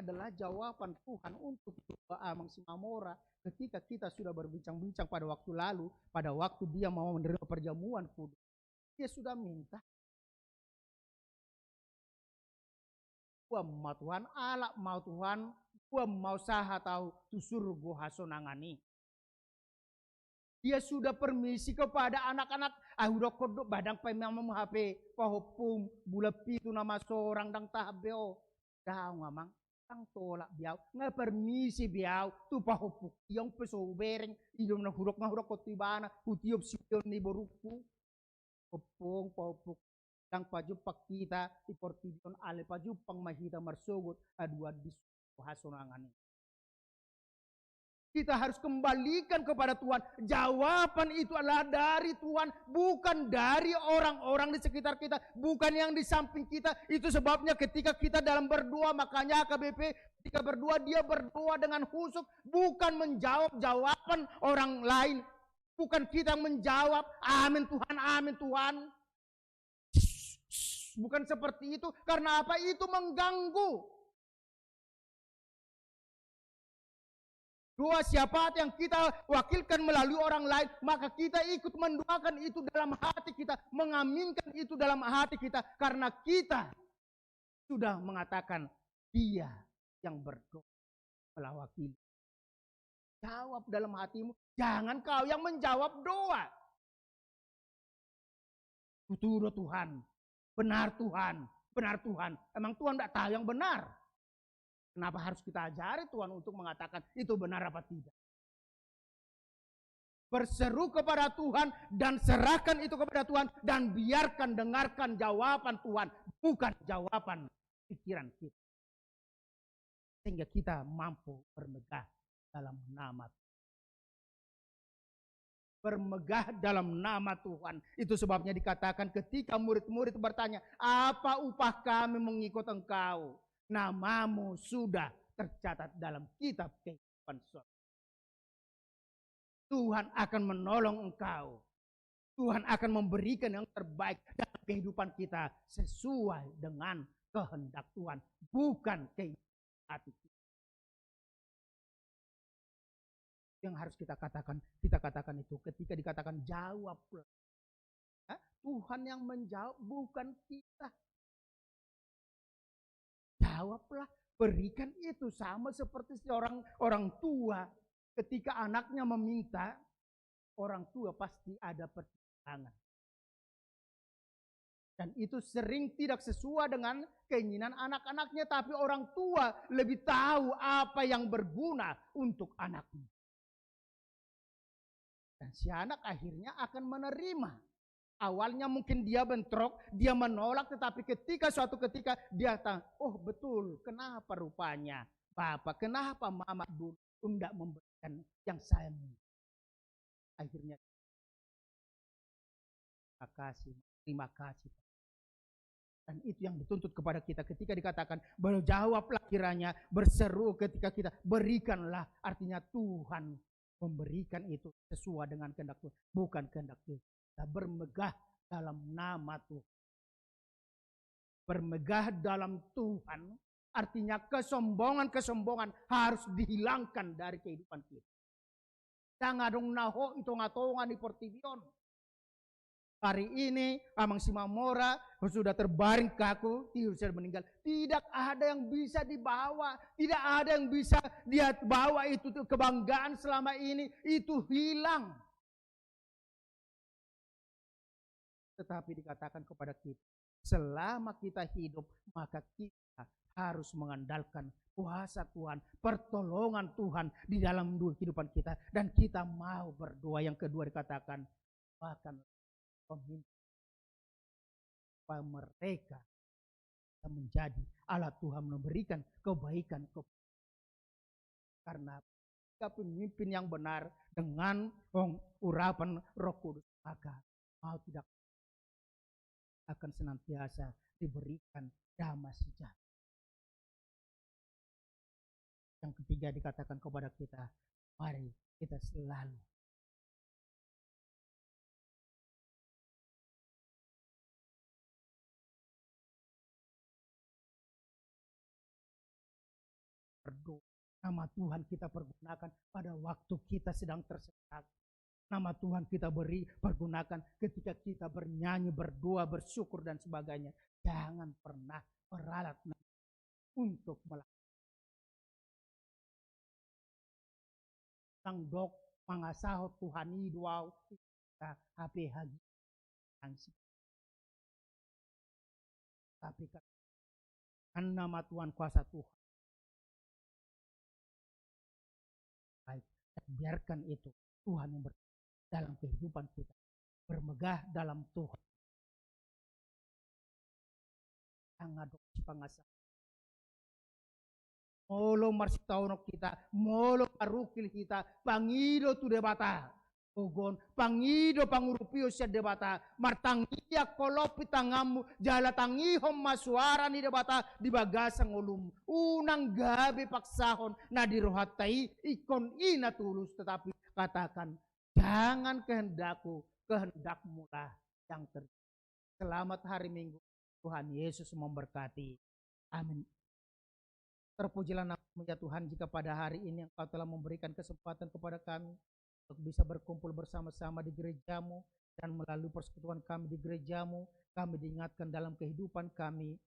Adalah jawaban Tuhan untuk doa Amang Simamora ketika kita sudah berbincang-bincang pada waktu lalu, pada waktu dia mau menerima perjamuan kudus. Dia sudah minta. Gua mau Tuhan, Allah mau Tuhan, gua mau saha tahu tusur gua hasonangani. Dia sudah permisi kepada anak-anak. Udah kodok badang memang HP pahopum bulapi itu nama seorang dang tahabeo. Dah ngamang tang tolak biau nggak permisi biau tu pahopuk yang peso bereng idom na hurok kotibana hutiop siyon ni boruku opong pahopuk dang pajupak kita di portidion ale pajupang mahita marsogot adua di hasonangan. Kita harus kembalikan kepada Tuhan. Jawaban itu adalah dari Tuhan, bukan dari orang-orang di sekitar kita, bukan yang di samping kita. Itu sebabnya ketika kita dalam berdoa, makanya AKBP ketika berdoa, dia berdoa dengan khusyuk, bukan menjawab jawaban orang lain. Bukan kita menjawab, amin Tuhan. Bukan seperti itu, karena apa? Itu mengganggu. Doa siapa yang kita wakilkan melalui orang lain, maka kita ikut mendoakan itu dalam hati kita, mengaminkan itu dalam hati kita, karena kita sudah mengatakan dia yang berdoa melawakili. Jawab dalam hatimu, jangan kau yang menjawab doa. Tutur Tuhan, benar Tuhan, benar Tuhan. Emang Tuhan tidak tahu yang benar? Kenapa harus kita ajari Tuhan untuk mengatakan itu benar apa tidak? Berseru kepada Tuhan dan serahkan itu kepada Tuhan dan biarkan dengarkan jawaban Tuhan, bukan jawaban pikiran kita. Sehingga kita mampu bermegah dalam nama Tuhan. Bermegah dalam nama Tuhan. Itu sebabnya dikatakan ketika murid-murid bertanya, apa upah kami mengikut engkau? Namamu sudah tercatat dalam kitab kehidupan surga. Tuhan akan menolong engkau. Tuhan akan memberikan yang terbaik dalam kehidupan kita sesuai dengan kehendak Tuhan, bukan kehendak hati kita. Yang harus kita katakan itu ketika dikatakan jawablah. Tuhan yang menjawab, bukan kita. Jawablah, berikan itu sama seperti orang tua ketika anaknya meminta, orang tua pasti ada pertimbangan. Dan itu sering tidak sesuai dengan keinginan anak-anaknya, tapi orang tua lebih tahu apa yang berguna untuk anaknya. Dan si anak akhirnya akan menerima. Awalnya mungkin dia bentrok, dia menolak, tetapi suatu ketika dia tahu, oh betul, kenapa rupanya Bapak, kenapa Mama dulu tidak memberikan yang saya minta. Akhirnya, terima kasih. Dan itu yang dituntut kepada kita ketika dikatakan, berjawablah kiranya, berseru ketika kita, berikanlah, artinya Tuhan memberikan itu sesuai dengan kehendak Tuhan, bukan kehendak kita. Kita bermegah dalam nama Tuhan. Bermegah dalam Tuhan artinya kesombongan harus dihilangkan dari kehidupan kita. Jangan dong naho itu ngatongan di portibion. Hari ini Amang Simamora sudah terbaring kaku, sudah meninggal. Tidak ada yang bisa dibawa, tidak ada yang bisa dia bawa itu kebanggaan selama ini, itu hilang. Tetapi dikatakan kepada kita, selama kita hidup, maka kita harus mengandalkan kuasa Tuhan, pertolongan Tuhan di dalam kehidupan kita. Dan kita mau berdoa. Yang kedua dikatakan, bahkan supaya mereka menjadi alat Tuhan, memberikan kebaikan karena pemimpin yang benar dengan urapan Roh Kudus, maka mau tidak akan senantiasa diberikan damai sejahtera. Yang ketiga dikatakan kepada kita, mari kita selalu berdoa. Nama Tuhan kita pergunakan pada waktu kita sedang tersesak. Nama Tuhan kita pergunakan ketika kita bernyanyi, berdoa, bersyukur dan sebagainya. Jangan pernah meralat untuk melakukan. Sang dok mangasahot Tuhan idwaw kita HP hagi. Tapi kan nama Tuhan, kuasa Tuhan. Baik, biarkan itu Tuhan yang dalam kehidupan kita, bermegah dalam Tuhan. Sangat pangasa. Molo marsitaunok kita, molo parukil kita, pangido tu debata. Ogon, pangido pangurupio siya debata, martangiya kolopi tangamu, jala tangihom masuara ni debata, di bagasang ulum. Unang gabi paksahon na dirohatai, ikon ina tulus, tetapi katakan, jangan kehendakku, kehendakmu lah yang terjadi. Selamat hari Minggu, Tuhan Yesus memberkati. Amin. Terpujilah nama Tuhan jika pada hari ini Engkau telah memberikan kesempatan kepada kami untuk bisa berkumpul bersama-sama di gerejamu, dan melalui persekutuan kami di gerejamu, kami diingatkan dalam kehidupan kami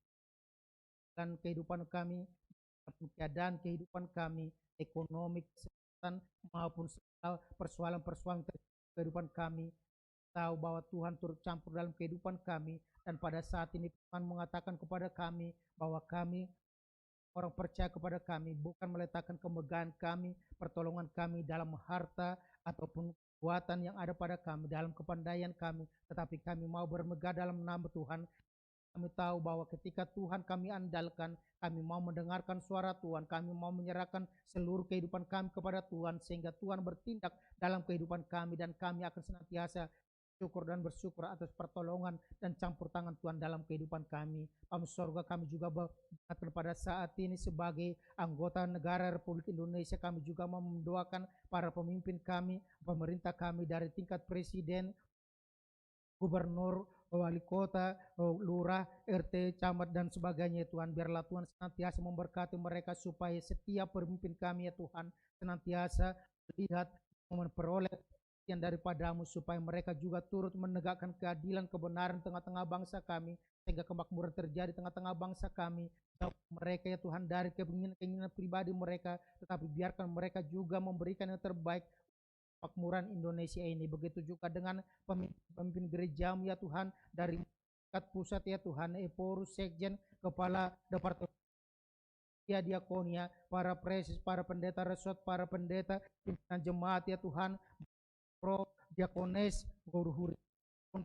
dan kehidupan kami, keadaan kehidupan kami, ekonomi, kesehatan, maupun segala persoalan-persoalan kehidupan kami. Tahu bahwa Tuhan turut campur dalam kehidupan kami, dan pada saat ini Tuhan mengatakan kepada kami bahwa kami orang percaya kepada kami bukan meletakkan kemegahan kami, pertolongan kami dalam harta ataupun kekuatan yang ada pada kami, dalam kepandaian kami, tetapi kami mau bermegah dalam nama Tuhan. Kami tahu bahwa ketika Tuhan kami andalkan, kami mau mendengarkan suara Tuhan, kami mau menyerahkan seluruh kehidupan kami kepada Tuhan, sehingga Tuhan bertindak dalam kehidupan kami, dan kami akan senantiasa syukur dan bersyukur atas pertolongan dan campur tangan Tuhan dalam kehidupan kami. Bapa Sorga, kami juga mengingatkan pada saat ini sebagai anggota negara Republik Indonesia, kami juga mau mendoakan para pemimpin kami, pemerintah kami dari tingkat presiden, gubernur, wali kota, lurah, RT, camat, dan sebagainya. Tuhan, biarlah Tuhan senantiasa memberkati mereka supaya setiap pemimpin kami ya Tuhan senantiasa melihat memperoleh yang daripadamu, supaya mereka juga turut menegakkan keadilan, kebenaran tengah-tengah bangsa kami, sehingga kemakmuran terjadi tengah-tengah bangsa kami. Mereka ya Tuhan dari keinginan pribadi mereka, tetapi biarkan mereka juga memberikan yang terbaik makmuran Indonesia ini. Begitu juga dengan pemimpin gerejamu ya Tuhan, dari tingkat pusat ya Tuhan, Eporus, Sekjen, Kepala Departemen ya Diakonia, para presis, para pendeta resort, para pendeta, pimpinan jemaat ya Tuhan, pro, diakones, guru-guru,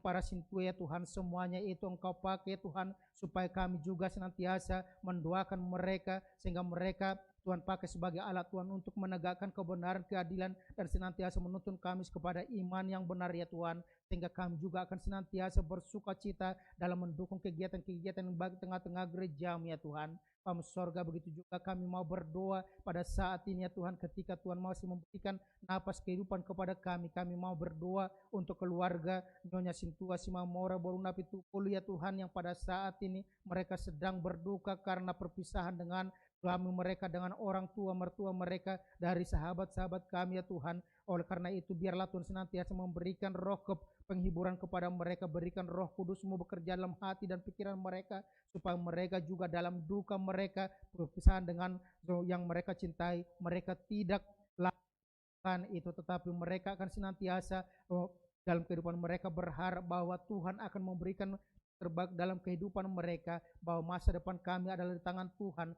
para sintu ya Tuhan, semuanya itu Engkau pakai Tuhan, supaya kami juga senantiasa mendoakan mereka, sehingga mereka Tuhan pakai sebagai alat Tuhan untuk menegakkan kebenaran, keadilan, dan senantiasa menuntun kami kepada iman yang benar ya Tuhan, sehingga kami juga akan senantiasa bersuka cita dalam mendukung kegiatan-kegiatan yang baik tengah-tengah gerejamu ya Tuhan. Bapa Sorga, begitu juga kami mau berdoa pada saat ini ya Tuhan, ketika Tuhan masih memberikan napas kehidupan kepada kami, kami mau berdoa untuk keluarga Nyonya Sintua Simamora Boruna Pitupulu ya Tuhan, yang pada saat ini mereka sedang berduka karena perpisahan dengan suami mereka, dengan orang tua mertua mereka, dari sahabat-sahabat kami ya Tuhan. Oleh karena itu biarlah Tuhan senantiasa memberikan roh penghiburan kepada mereka, berikan Roh Kudus-Mu bekerja dalam hati dan pikiran mereka, supaya mereka juga dalam duka mereka, perpisahan dengan yang mereka cintai, mereka tidak lakukan itu, tetapi mereka akan senantiasa dalam kehidupan mereka berharap bahwa Tuhan akan memberikan terbaik dalam kehidupan mereka, bahwa masa depan kami adalah di tangan Tuhan.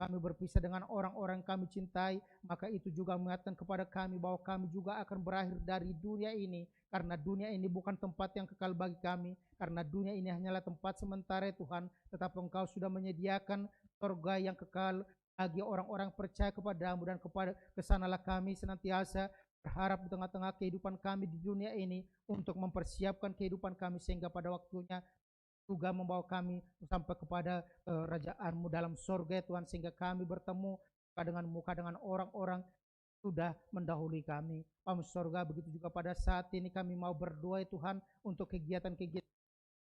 Kami berpisah dengan orang-orang kami cintai, maka itu juga mengingatkan kepada kami bahwa kami juga akan berakhir dari dunia ini, karena dunia ini bukan tempat yang kekal bagi kami, karena dunia ini hanyalah tempat sementara Tuhan, tetapi Engkau sudah menyediakan surga yang kekal bagi orang-orang percaya kepadamu, dan kepada kesanalah kami senantiasa berharap di tengah-tengah kehidupan kami di dunia ini, untuk mempersiapkan kehidupan kami, sehingga pada waktunya juga membawa kami sampai kepada kerajaan-Mu dalam surga ya Tuhan, sehingga kami bertemu muka dengan orang-orang sudah mendahului kami. Bapa surga, begitu juga pada saat ini kami mau berdoa ya Tuhan untuk kegiatan-kegiatan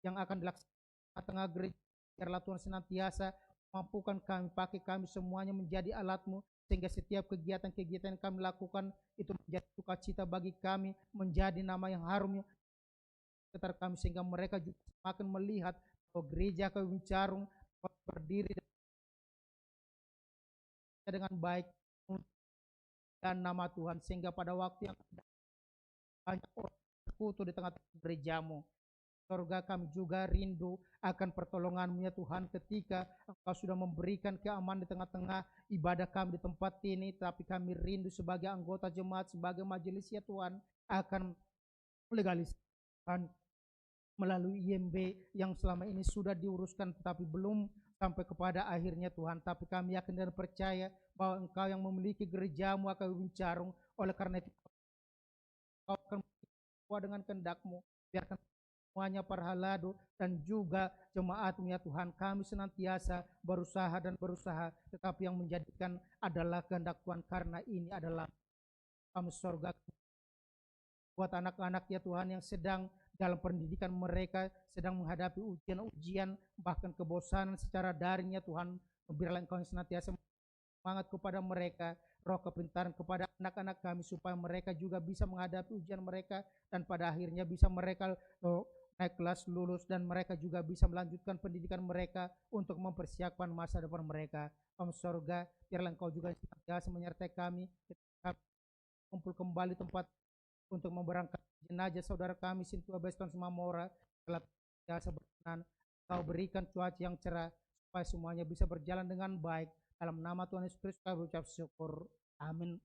yang akan dilaksanakan tengah gereja. Biarlah Tuhan senantiasa mampukan kami, pakai kami semuanya menjadi alat-Mu, sehingga setiap kegiatan-kegiatan yang kami lakukan itu menjadi sukacita bagi kami, menjadi nama yang harum sekitar kami, sehingga mereka juga semakin melihat bahwa gereja kami Carung berdiri dengan baik dan nama Tuhan, sehingga pada waktu yang banyak orang terkutuk di tengah-tengah gerejamu. Surga, kami juga rindu akan pertolongan-Mu ya Tuhan, ketika Engkau sudah memberikan keamanan di tengah-tengah ibadah kami di tempat ini, tapi kami rindu sebagai anggota jemaat, sebagai majelis ya Tuhan, akan legalisasikan melalui IMB yang selama ini sudah diuruskan tetapi belum sampai kepada akhirnya Tuhan. Tapi kami yakin dan percaya bahwa Engkau yang memiliki gerejamu akan Carung. Oleh karena itu Engkau akan berbuat dengan kehendak-Mu. Biarkan semuanya para halado dan juga jemaat-Mu ya Tuhan, kami senantiasa berusaha dan berusaha, tetapi yang menjadikan adalah kehendak Tuhan, karena ini adalah kami surga buat anak-anak ya Tuhan yang sedang dalam pendidikan mereka, sedang menghadapi ujian-ujian, bahkan kebosanan secara daring ya Tuhan. Biarlah Engkau yang senantiasa semangat kepada mereka, roh kepintaran kepada anak-anak kami, supaya mereka juga bisa menghadapi ujian mereka, dan pada akhirnya bisa mereka naik kelas, lulus, dan mereka juga bisa melanjutkan pendidikan mereka untuk mempersiapkan masa depan mereka. Om Sorga, biarlah Engkau juga senantiasa menyertai kami ketika kumpul kembali tempat untuk memberangkat jenazah saudara kami Sintua Beston Sumamora. Telah biasa berkenan, Kau berikan cuaca yang cerah supaya semuanya bisa berjalan dengan baik. Dalam nama Tuhan Yesus Kristus kami berucap syukur. Amin.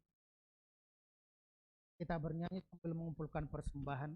Kita bernyanyi sambil mengumpulkan persembahan.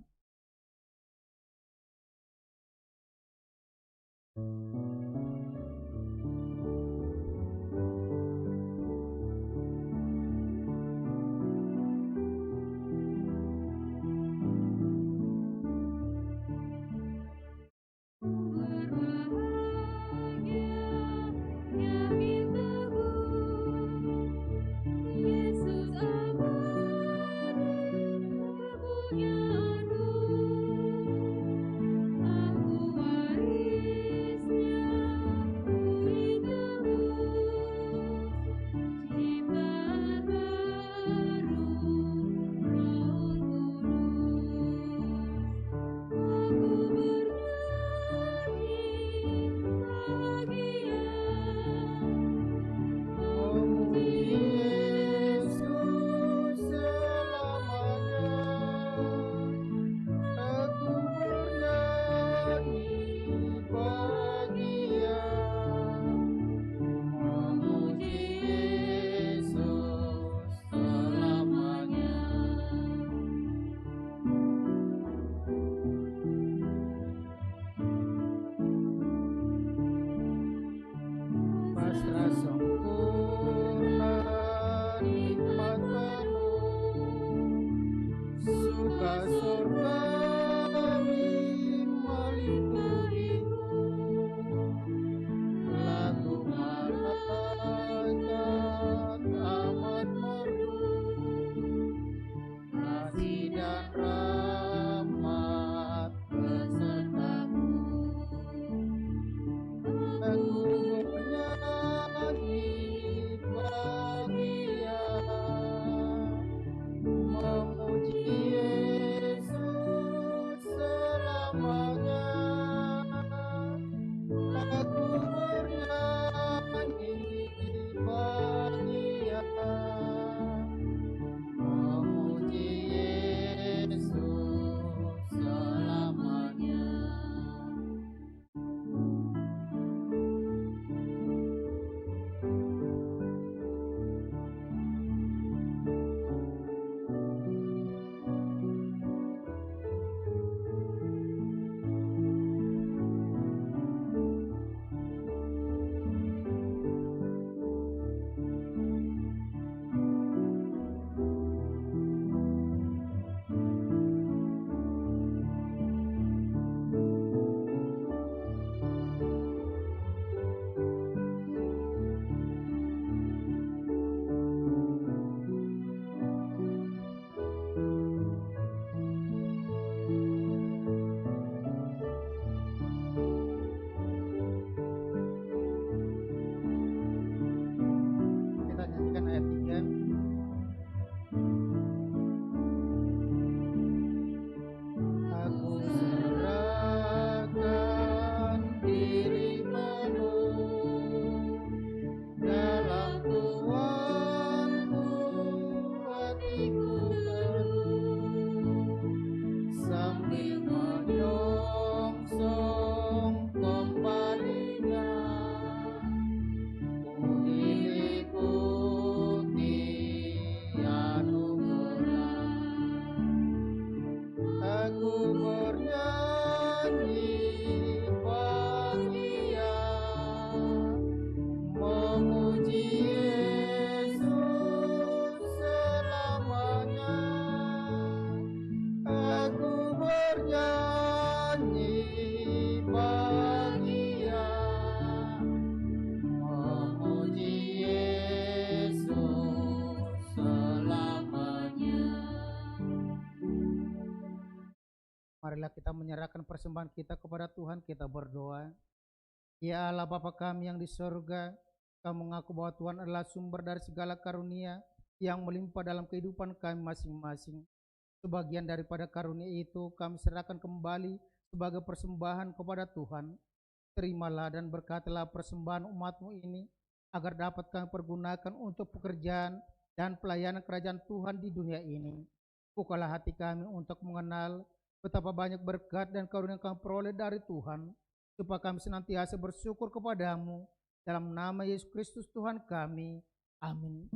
Marilah kita menyerahkan persembahan kita kepada Tuhan, kita berdoa. Ya Allah Bapa kami yang di sorga, kami mengaku bahwa Tuhan adalah sumber dari segala karunia yang melimpah dalam kehidupan kami masing-masing. Sebagian daripada karunia itu kami serahkan kembali sebagai persembahan kepada Tuhan. Terimalah dan berkatilah persembahan umat-Mu ini, agar dapat kami pergunakan untuk pekerjaan dan pelayanan kerajaan Tuhan di dunia ini. Bukalah hati kami untuk mengenal betapa banyak berkat dan karunia yang kami peroleh dari Tuhan, supaya kami senantiasa bersyukur kepadamu. Dalam nama Yesus Kristus Tuhan kami. Amin.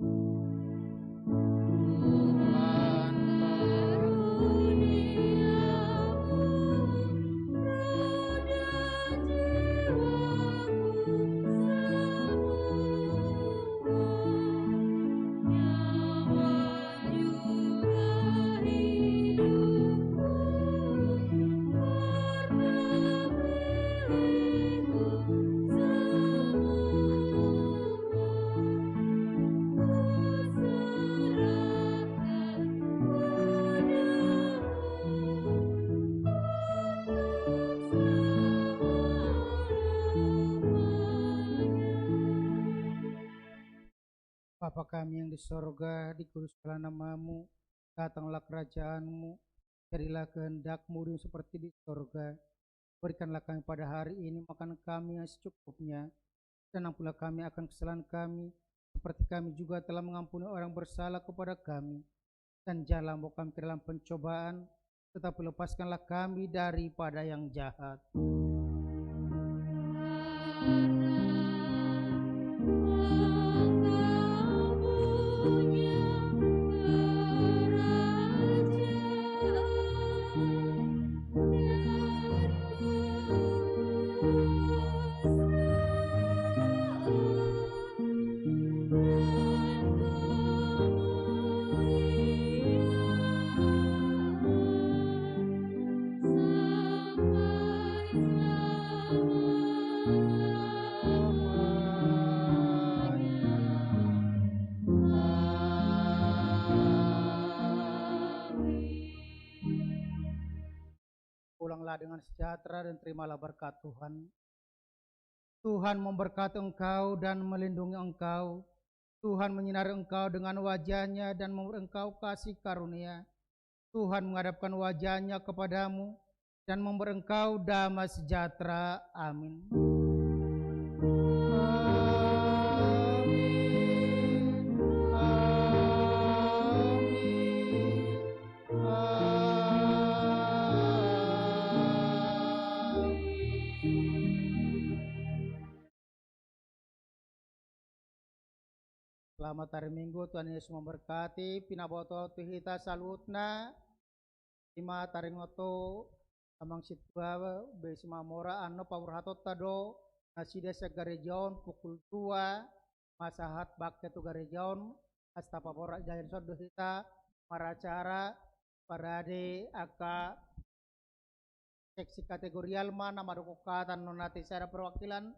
Bapa kami yang di sorga, dikuduskanlah nama-Mu, datanglah kerajaan-Mu, jadilah kehendak-Mu seperti di sorga. Berikanlah kami pada hari ini makan kami yang secukupnya, dan ampunilah kami akan kesalahan kami, seperti kami juga telah mengampuni orang bersalah kepada kami. Dan janganlah membawa kami ke dalam pencobaan, tetapi lepaskanlah kami daripada yang jahat. Pulanglah dengan sejahtera dan terimalah berkat Tuhan. Tuhan memberkati engkau dan melindungi engkau. Tuhan menyinari engkau dengan wajah-Nya dan memberi engkau kasih karunia. Tuhan menghadapkan wajah-Nya kepadamu dan memberi engkau damai sejahtera. Amin. Selamat hari Minggu, Tuhan Yesus memberkati. Pinaboto tuhita salutna. Ima taringoto amang sitwa besima mora ano pawurhato tado nasida sa garejon pukul 2 masahat bakte tu garejon hasta pabora jayan so duhita maracara parade aka seksi kategorial mana madukukatan nonati sada perwakilan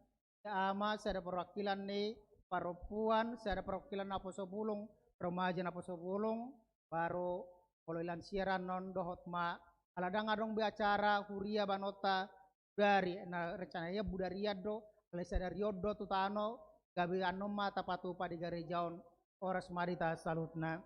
ya ama sada perwakilan ni perempuan sada perwakilan aposo bulung remaja aposo bulung baru kalau lansiran non dohot ma aladang adong be acara huria banota dari na rencananya budaria do alesa dari yodo tutano gabi anom mata patu padi garejaon oras marita salutna.